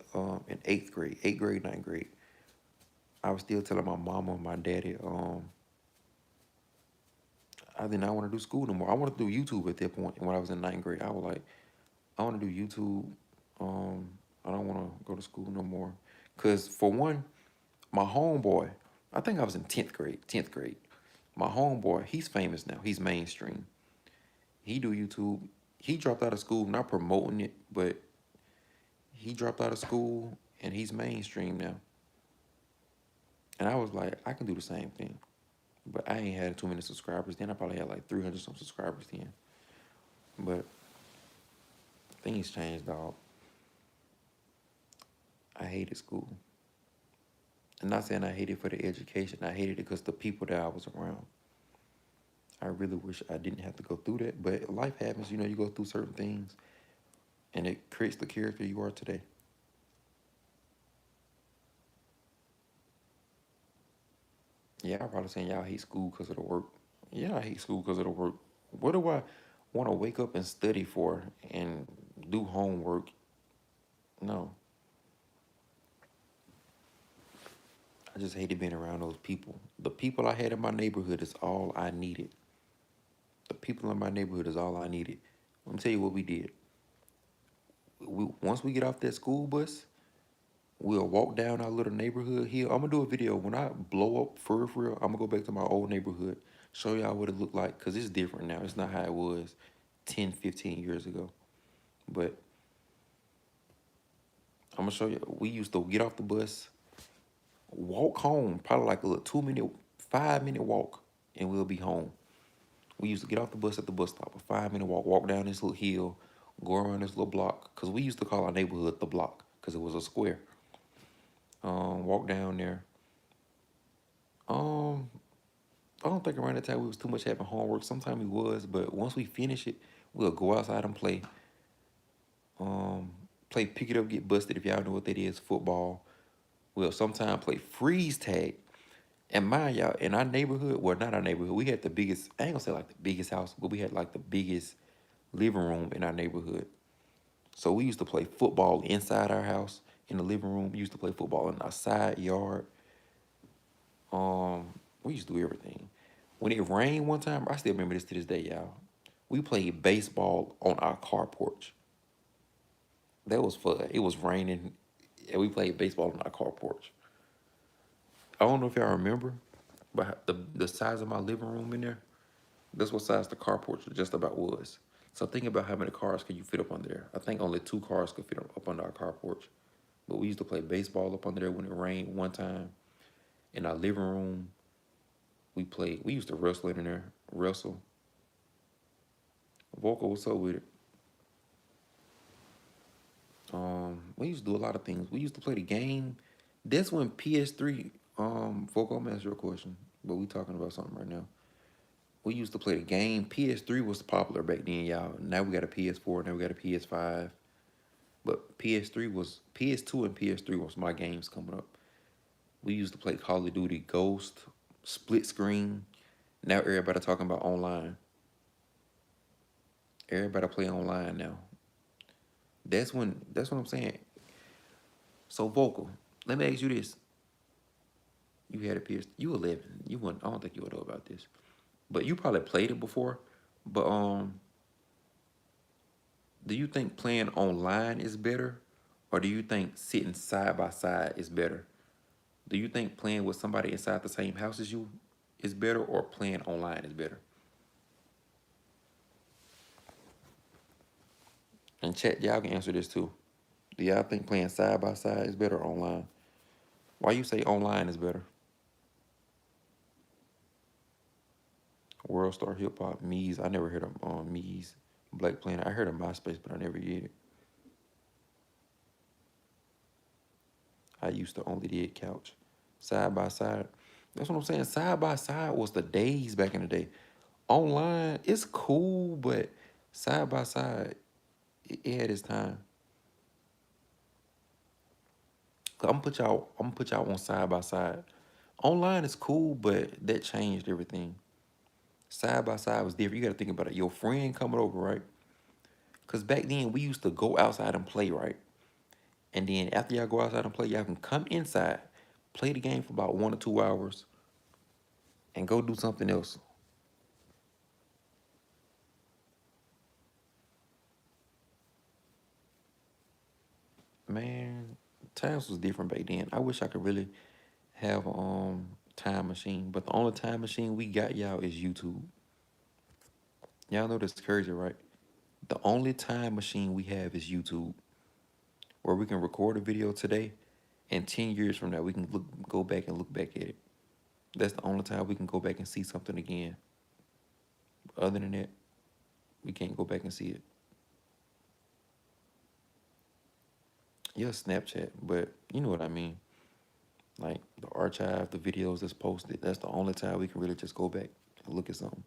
in eighth grade, ninth grade, I was still telling my mama and my daddy, I did not want to do school no more. I wanted to do YouTube at that point. And when I was in ninth grade, I was like, I want to do YouTube. I don't want to go to school no more. Cause for one, my homeboy, I think I was in 10th grade. 10th grade. My homeboy, he's famous now. He's mainstream. He do YouTube. He dropped out of school, not promoting it, but he dropped out of school and he's mainstream now. And I was like, I can do the same thing. But I ain't had too many subscribers then. I probably had like 300 some subscribers then. But things changed, dog. I hated school. I'm not saying I hated it for the education. I hated it because the people that I was around. I really wish I didn't have to go through that. But life happens, you know, you go through certain things and it creates the character you are today. Yeah, I'm probably saying y'all hate school because of the work. Yeah, I hate school because of the work. What do I want to wake up and study for and do homework? No, I just hated being around those people. The people I had in my neighborhood is all I needed. The people in my neighborhood is all I needed. Let me tell you what we did. Once we get off that school bus, we'll walk down our little neighborhood here. I'm gonna do a video when I blow up for real. I'm gonna go back to my old neighborhood, show y'all what it looked like, cause it's different now. It's not how it was 10, 15 years ago. But I'm gonna show you. We used to get off the bus, walk home, probably like a little 2 minute, 5 minute walk, and we'll be home. We used to get off the bus at the bus stop, a 5 minute walk, walk down this little hill, go around this little block, cause we used to call our neighborhood the block, cause it was a square. Walk down there. Um, I don't think around that time we was too much having homework. Sometimes we was, but once we finish it, we'll go outside and play. Um, Play pick it up, get busted. If y'all know what that is, football. We'll sometimes play freeze tag. And mind y'all, in our neighborhood, well, not our neighborhood, we had the biggest, I ain't gonna say like the biggest house, but we had like the biggest living room in our neighborhood. So we used to play football inside our house in the living room. We used to play football in our side yard. We used to do everything. When it rained one time, I still remember this to this day, y'all. We played baseball on our car porch. That was fun. It was raining, and we played baseball on our car porch. I don't know if y'all remember, but the size of my living room in there, that's what size the carport just about was. So think about how many cars could you fit up under there. I think only 2 cars could fit up under our carport. But we used to play baseball up under there when it rained one time. In our living room, we used to wrestle in there, wrestle. Vocal, what's up with it? We used to do a lot of things. We used to play the game. That's when PS3 Folk, I'm gonna answer your question, but we talking about something right now. We used to play the game. PS3 was popular back then, y'all. Now we got a PS4. Now we got a PS5. But PS2 and PS3 was my games coming up. We used to play Call of Duty Ghost, split screen. Now everybody talking about online. Everybody play online now. That's what I'm saying. So vocal. Let me ask you this. You had a PS. You 11. You wouldn't. I don't think you would know about this. But you probably played it before. But do you think playing online is better, or do you think sitting side by side is better? Do you think playing with somebody inside the same house as you is better, or playing online is better? And chat, y'all can answer this too. Do y'all think playing side by side is better or online? Why you say online is better? World Star Hip Hop, Mees. I never heard of Mees. Black Planet. I heard of MySpace, but I never did it. I used to only did couch. Side by side. That's what I'm saying. Side by side was the days back in the day. Online, it's cool, but side by side, it had its time. I'm gonna put y'all on side by side. Online is cool, but that changed everything. Side by side was different. You gotta think about it. Your friend coming over, right? Cause back then we used to go outside and play, right? And then after y'all go outside and play, y'all can come inside, play the game for about 1 or 2 hours, and go do something else. Man, times was different back then. I wish I could really have a time machine, but the only time machine we got y'all is YouTube. Y'all know that's crazy, right? The only time machine we have is YouTube, where we can record a video today, and 10 years from now we can go back and look back at it. That's the only time we can go back and see something again. Other than that, we can't go back and see it. Yeah, Snapchat, but you know what I mean. Like the archive, the videos that's posted. That's the only time we can really just go back and look at something.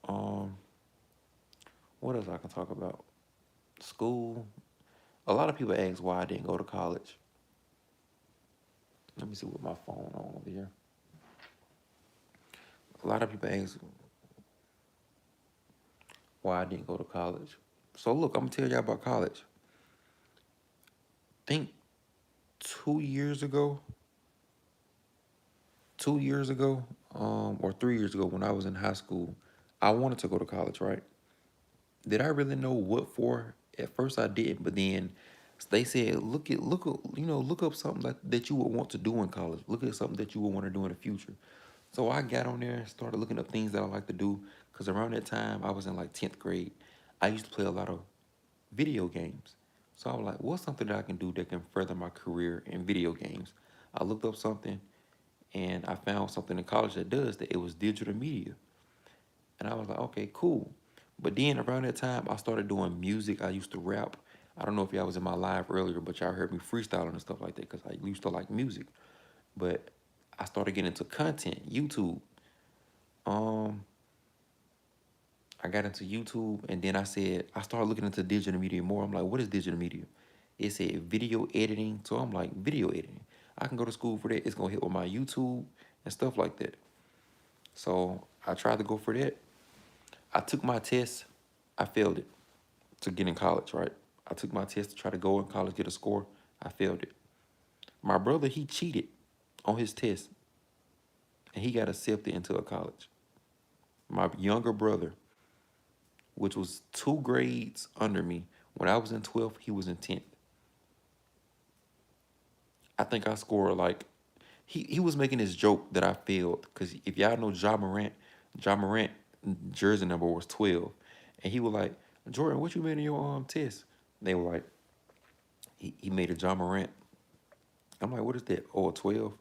Um, what else I can talk about? School. A lot of people ask why I didn't go to college. Let me see what my phone on over here. A lot of people ask why I didn't go to college. So look, I'm gonna tell y'all about college. Think 2 years ago, 2 years ago, or 3 years ago when I was in high school, I wanted to go to college, right? Did I really know what for? At first I didn't, but then they said, look up something that you would want to do in college. Look at something that you would want to do in the future. So I got on there and started looking up things that I like to do. Cause around that time I was in like 10th grade. I used to play a lot of video games. So I was like, what's something that I can do that can further my career in video games? I looked up something and I found something in college that does that. It was digital media. And I was like, okay, cool. But then around that time, I started doing music. I used to rap. I don't know if y'all was in my live earlier, but y'all heard me freestyling and stuff like that because I used to like music. But I started getting into content, YouTube. Um, I got into YouTube and then I started looking into digital media more. I'm like, what is digital media? It said video editing. So I'm like, video editing. I can go to school for that. It's gonna hit with my YouTube and stuff like that. So I tried to go for that. I took my test. I failed it to get in college, right? I took my test to try to go in college, get a score. I failed it. My brother, he cheated on his test and he got accepted into a college. My younger brother, which was 2 grades under me, when I was in 12th, he was in 10th. I think I scored like, he was making this joke that I failed because if y'all know Ja Morant jersey number was 12. And he was like, Jordan, what you made in your test? They were like, he made a Ja Morant. I'm like, what is that? Oh, a 12?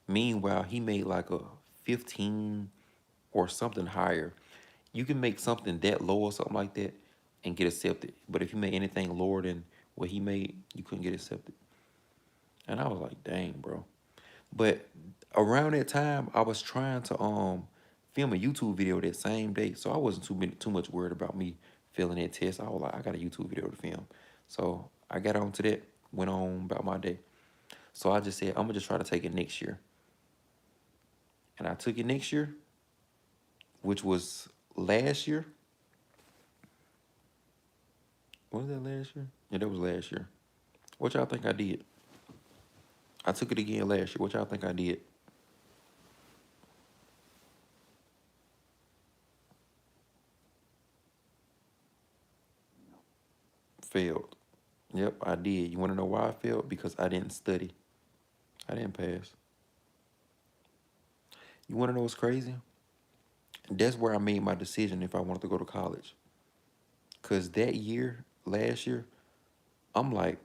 Meanwhile, he made like a 15 or something higher. You can make something that low or something like that and get accepted. But if you made anything lower than what he made, you couldn't get accepted. And I was like, dang, bro. But around that time, I was trying to film a YouTube video that same day. So I wasn't too much worried about me failing that test. I was like, I got a YouTube video to film. So I got on to that, went on about my day. So I just said, I'm gonna just try to take it next year. And I took it next year, which was last year. Was that last year? Yeah, that was last year. What y'all think I did? I took it again last year. What y'all think I did? Failed. Yep, I did. You want to know why I failed? Because I didn't study. I didn't pass. You want to know what's crazy? That's where I made my decision if I wanted to go to college. Because that year, last year, I'm like,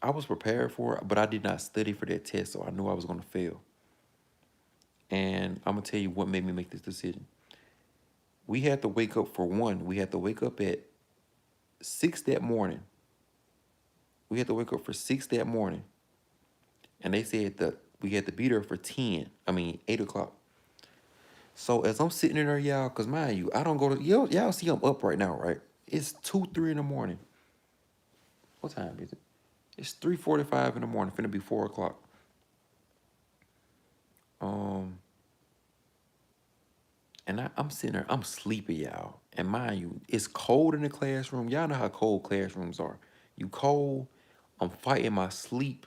I was prepared for it, but I did not study for that test, so I knew I was going to fail. And I'm going to tell you what made me make this decision. We had to wake up for one. We had to wake up at 6 that morning. We had to wake up for 6 that morning. And they said that we had to be there for 8 o'clock. So as I'm sitting in there, y'all, because mind you, I don't go to, y'all see I'm up right now, right? It's 2, 3 in the morning. What time is it? It's 3:45 in the morning, finna be 4 o'clock. And I'm sitting there, I'm sleepy, y'all. And mind you, it's cold in the classroom. Y'all know how cold classrooms are. You cold, I'm fighting my sleep,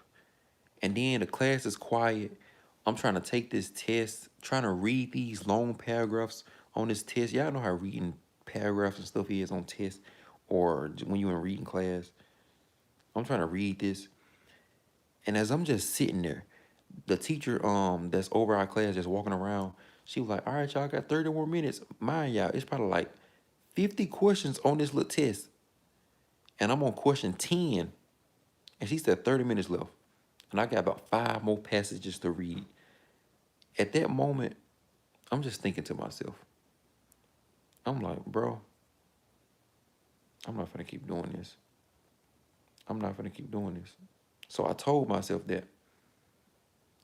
and then the class is quiet. I'm trying to take this test, trying to read these long paragraphs on this test. Y'all know how reading paragraphs and stuff is on tests or when you're in reading class. I'm trying to read this. And as I'm just sitting there, the teacher that's over our class just walking around, she was like, all right, y'all got 30 more minutes. Mind y'all, it's probably like 50 questions on this little test. And I'm on question 10. And she said 30 minutes left. And I got about 5 more passages to read. At that moment, I'm just thinking to myself, I'm like, bro, I'm not gonna keep doing this. I'm not gonna keep doing this. So I told myself that.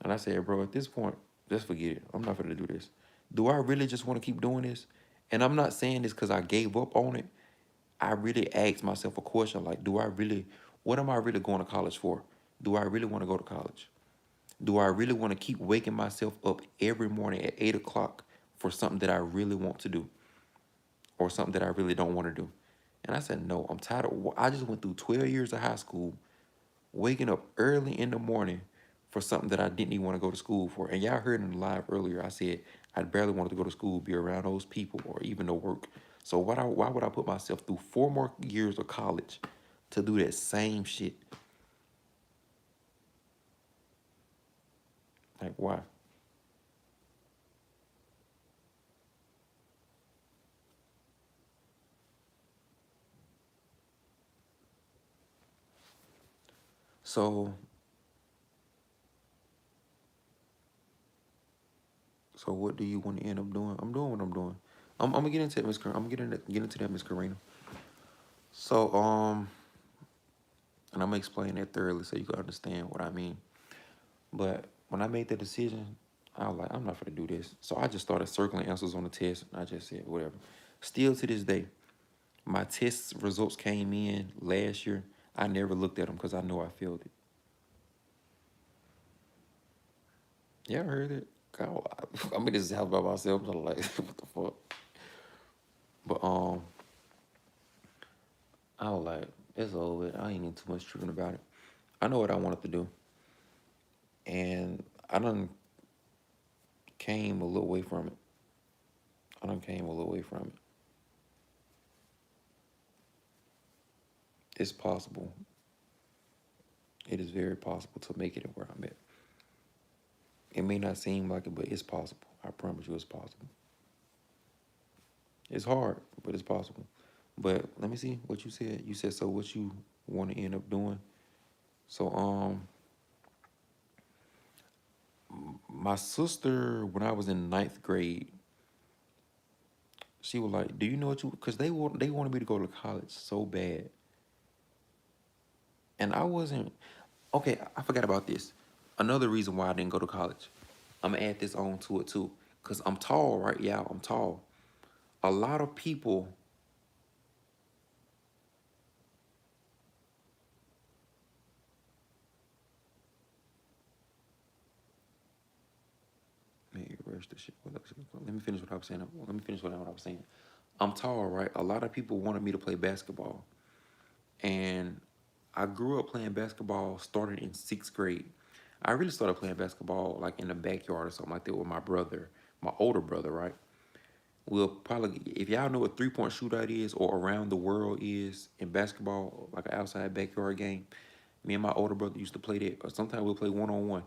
And I said, bro, at this point, just forget it. I'm not gonna do this. Do I really just want to keep doing this? And I'm not saying this because I gave up on it. I really asked myself a question like, what am I really going to college for? Do I really want to go to college? Do I really want to keep waking myself up every morning at 8 o'clock for something that I really want to do or something that I really don't want to do? And I said, no, I'm tired I just went through 12 years of high school, waking up early in the morning for something that I didn't even want to go to school for. And y'all heard in the live earlier, I said I barely wanted to go to school, be around those people, or even to work. So why would I put myself through 4 more years of college to do that same shit? Like, why? So, so what do you want to end up doing? I'm doing what I'm doing. I'm gonna get into it, Miss. I'm gonna get into that, Miss Karina. So, and I'm gonna explain that thoroughly so you can understand what I mean. But when I made the decision, I was like, I'm not gonna do this. So I just started circling answers on the test, and I just said whatever. Still to this day, my test results came in last year. I never looked at them because I know I failed it. Yeah, I heard it. God, I'm in this house by myself. I'm like, what the fuck? But I was like, it's over. I ain't even too much tripping about it. I know what I wanted to do, and I done came a little way from it. I done came a little way from it. It's possible. It is very possible to make it where I'm at. It may not seem like it, but it's possible. I promise you it's possible. It's hard, but it's possible. But let me see what you said. You said, so what you want to end up doing? So, my sister, when I was in ninth grade, She was like, "Do you know what you?" Because they wanted me to go to college so bad, and I wasn't. Okay, I forgot about this. Another reason why I didn't go to college. I'm gonna add this on to it too, cause I'm tall, right? Yeah, I'm tall. A lot of people. Man, where's the shit? Let me finish what I was saying. Let me finish what I was saying. I'm tall, right? A lot of people wanted me to play basketball, and I grew up playing basketball starting in 6th grade. I really started playing basketball like in the backyard or something like that with my brother, my older brother, right? We'll probably, if y'all know what 3-point shootout is or around the world is in basketball, like an outside backyard game, me and my older brother used to play that, or sometimes we'll play one on one.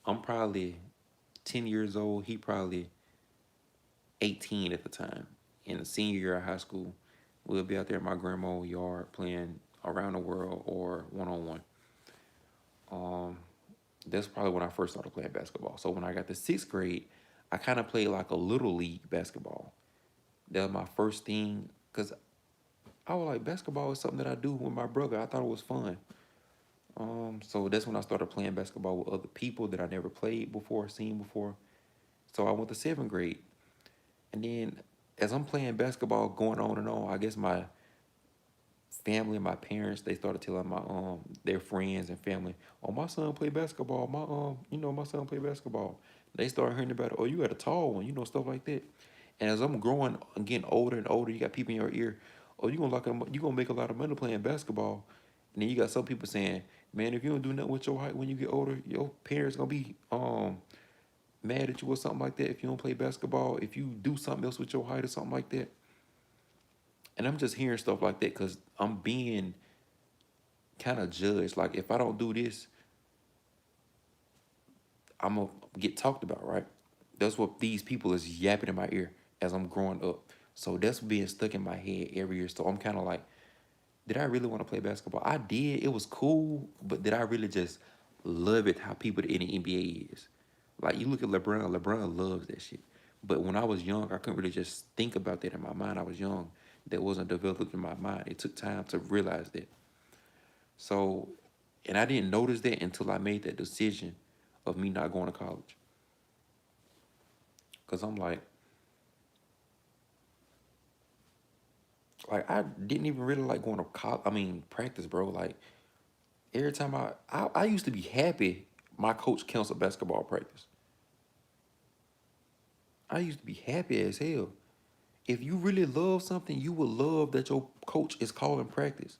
I'm probably 10 years old. He probably 18 at the time. In the senior year of high school, we'll be out there in my grandma's yard playing around the world or one on one. Um, that's probably when I first started playing basketball. So when I got to 6th grade, I kind of played like a little league basketball. That was my first thing because I was like, basketball is something that I do with my brother. I thought it was fun. So that's when I started playing basketball with other people that I never played before, seen before. So I went to 7th grade. And then as I'm playing basketball going on and on, I guess my family and my parents, they started telling my their friends and family, oh, my son play basketball. My son play basketball. They started hearing about it. Oh, you got a tall one, stuff like that. And as I'm growing and getting older and older, you got people in your ear, oh, you gonna make a lot of money playing basketball. And then you got some people saying, man, if you don't do nothing with your height when you get older, your parents gonna be mad at you or something like that if you don't play basketball, if you do something else with your height or something like that. And I'm just hearing stuff like that because I'm being kind of judged. Like if I don't do this, I'm gonna get talked about, right? That's what these people is yapping in my ear as I'm growing up. So that's being stuck in my head every year. So I'm kind of like, did I really want to play basketball? I did. It was cool, but did I really just love it how people in the NBA is? Like you look at LeBron, LeBron loves that shit. But when I was young, I couldn't really just think about that in my mind. I was young. That wasn't developed in my mind. It took time to realize that. So, and I didn't notice that until I made that decision of me not going to college. Cause I'm like I didn't even really like going to college. I mean, practice, bro. Like every time I used to be happy my coach canceled basketball practice. I used to be happy as hell. If you really love something, you will love that your coach is calling practice.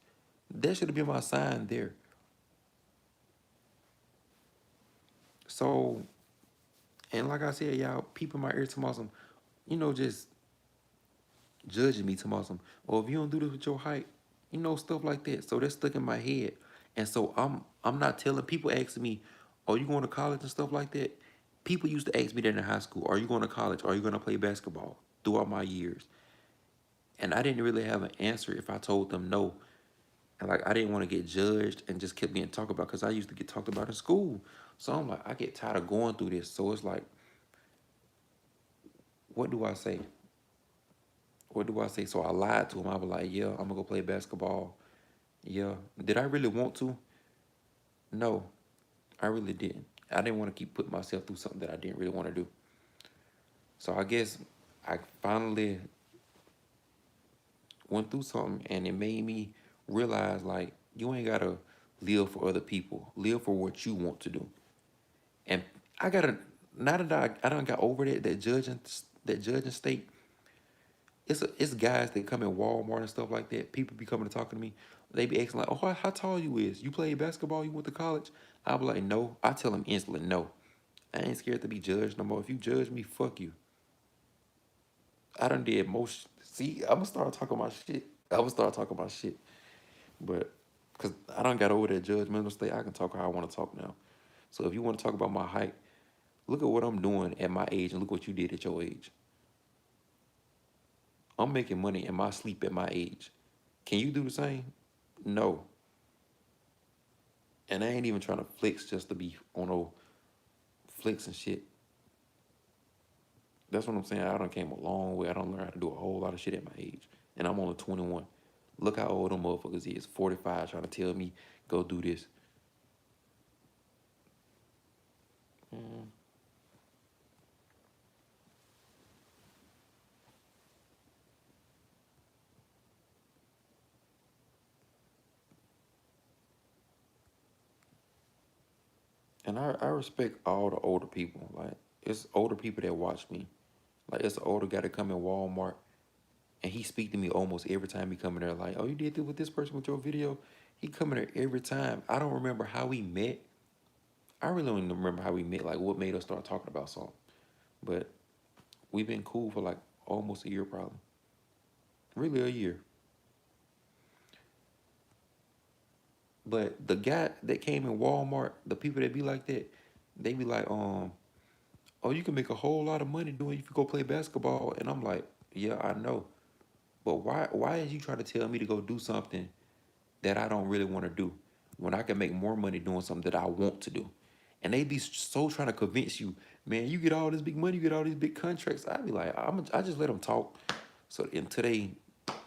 That should have been my sign there. So, and like I said, y'all, people in my ear to some, just judging me to some, or if you don't do this with your height, stuff like that. So that's stuck in my head. And so I'm not telling people asking me, are you going to college and stuff like that? People used to ask me that in high school, are you going to college? Are you going to play basketball throughout my years? And I didn't really have an answer if I told them no. And like I didn't want to get judged and just kept being talked about because I used to get talked about in school. So I'm like, I get tired of going through this. So it's like, what do I say? What do I say? So I lied to him. I was like, yeah, I'm gonna go play basketball. Yeah. Did I really want to? No, I really didn't. I didn't want to keep putting myself through something that I didn't really want to do. So I guess I finally went through something and it made me realize like you ain't gotta live for other people. Live for what you want to do. And I gotta now that I done got over that judging state. It's guys that come in Walmart and stuff like that. People be coming to talking to me. They be asking like, "Oh, how tall you is? You play basketball? You went to college?" I be like, "No." I tell them instantly, "No. I ain't scared to be judged no more. If you judge me, fuck you." I done did most. See, I'm gonna start talking my shit. I'm gonna start talking my shit. But cause I done got over that judgmental state, I can talk how I want to talk now. So if you want to talk about my height, look at what I'm doing at my age and look what you did at your age. I'm making money in my sleep at my age. Can you do the same? No. And I ain't even trying to flex just to be on no flex and shit. That's what I'm saying. I done came a long way. I don't learn how to do a whole lot of shit at my age. And I'm only 21. Look how old them motherfuckers is. 45 trying to tell me, go do this. Mm. And I respect all the older people. Like, it's older people that watch me. Like, it's an older guy that come in Walmart and he speak to me almost every time he come in there. Like, oh, you did this with this person with your video? He come in there every time. I don't remember how we met. I really don't even remember how we met, like what made us start talking about something. But we've been cool for like almost a year probably. Really a year. But the guy that came in Walmart, the people that be like that, they be like, oh, you can make a whole lot of money doing if you go play basketball. And I'm like, yeah, I know. But why is you trying to tell me to go do something that I don't really want to do when I can make more money doing something that I want to do? And they be so trying to convince you, man, you get all this big money, you get all these big contracts. I be like, I just let them talk. So until they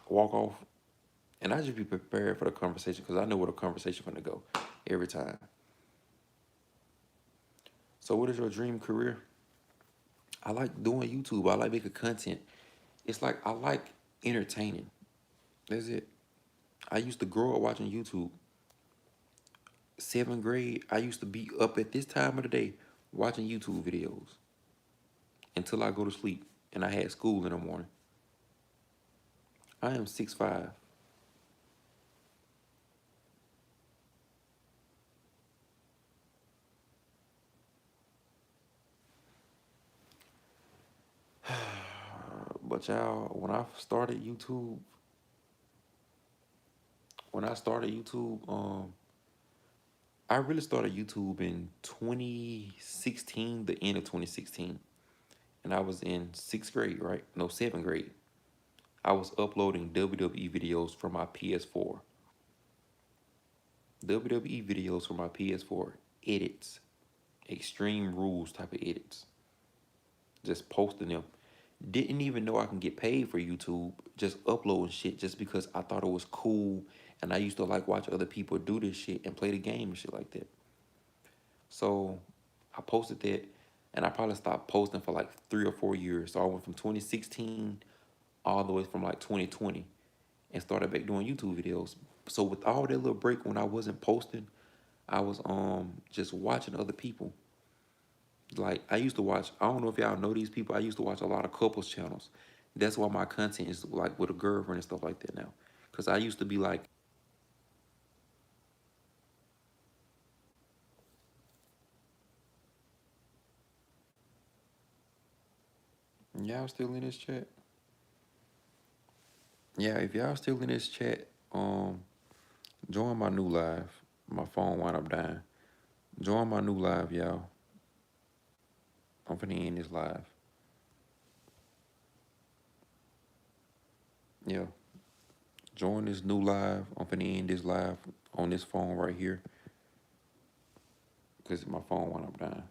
walk off, and I just be prepared for the conversation because I know where the conversation gonna go every time. So what is your dream career? I like doing YouTube. I like making content. It's like I like entertaining. That's it. I used to grow up watching YouTube. 7th grade, I used to be up at this time of the day watching YouTube videos until I go to sleep and I had school in the morning. I am 6'5". But y'all, when I started YouTube, I really started YouTube in 2016, the end of 2016. And I was in 6th grade, right? No, 7th grade. I was uploading WWE videos from my PS4. WWE videos from my PS4. Edits. Extreme Rules type of edits. Just posting them. Didn't even know I can get paid for YouTube. Just uploading shit just because I thought it was cool. And I used to like watch other people do this shit and play the game and shit like that. So I posted that and I probably stopped posting for like 3 or 4 years. So I went from 2016 all the way from like 2020 and started back doing YouTube videos. So with all that little break when I wasn't posting, I was just watching other people. Like I used to watch, I don't know if y'all know these people, I used to watch a lot of couples channels. That's why my content is like with a girlfriend and stuff like that now. Cause I used to be like, y'all still in this chat? Yeah, if y'all still in this chat, join my new live. My phone wound up dying. Join my new live, y'all. I'm finna end this live. Yeah. Join this new live. I'm finna end this live on this phone right here. Because my phone wound up dying.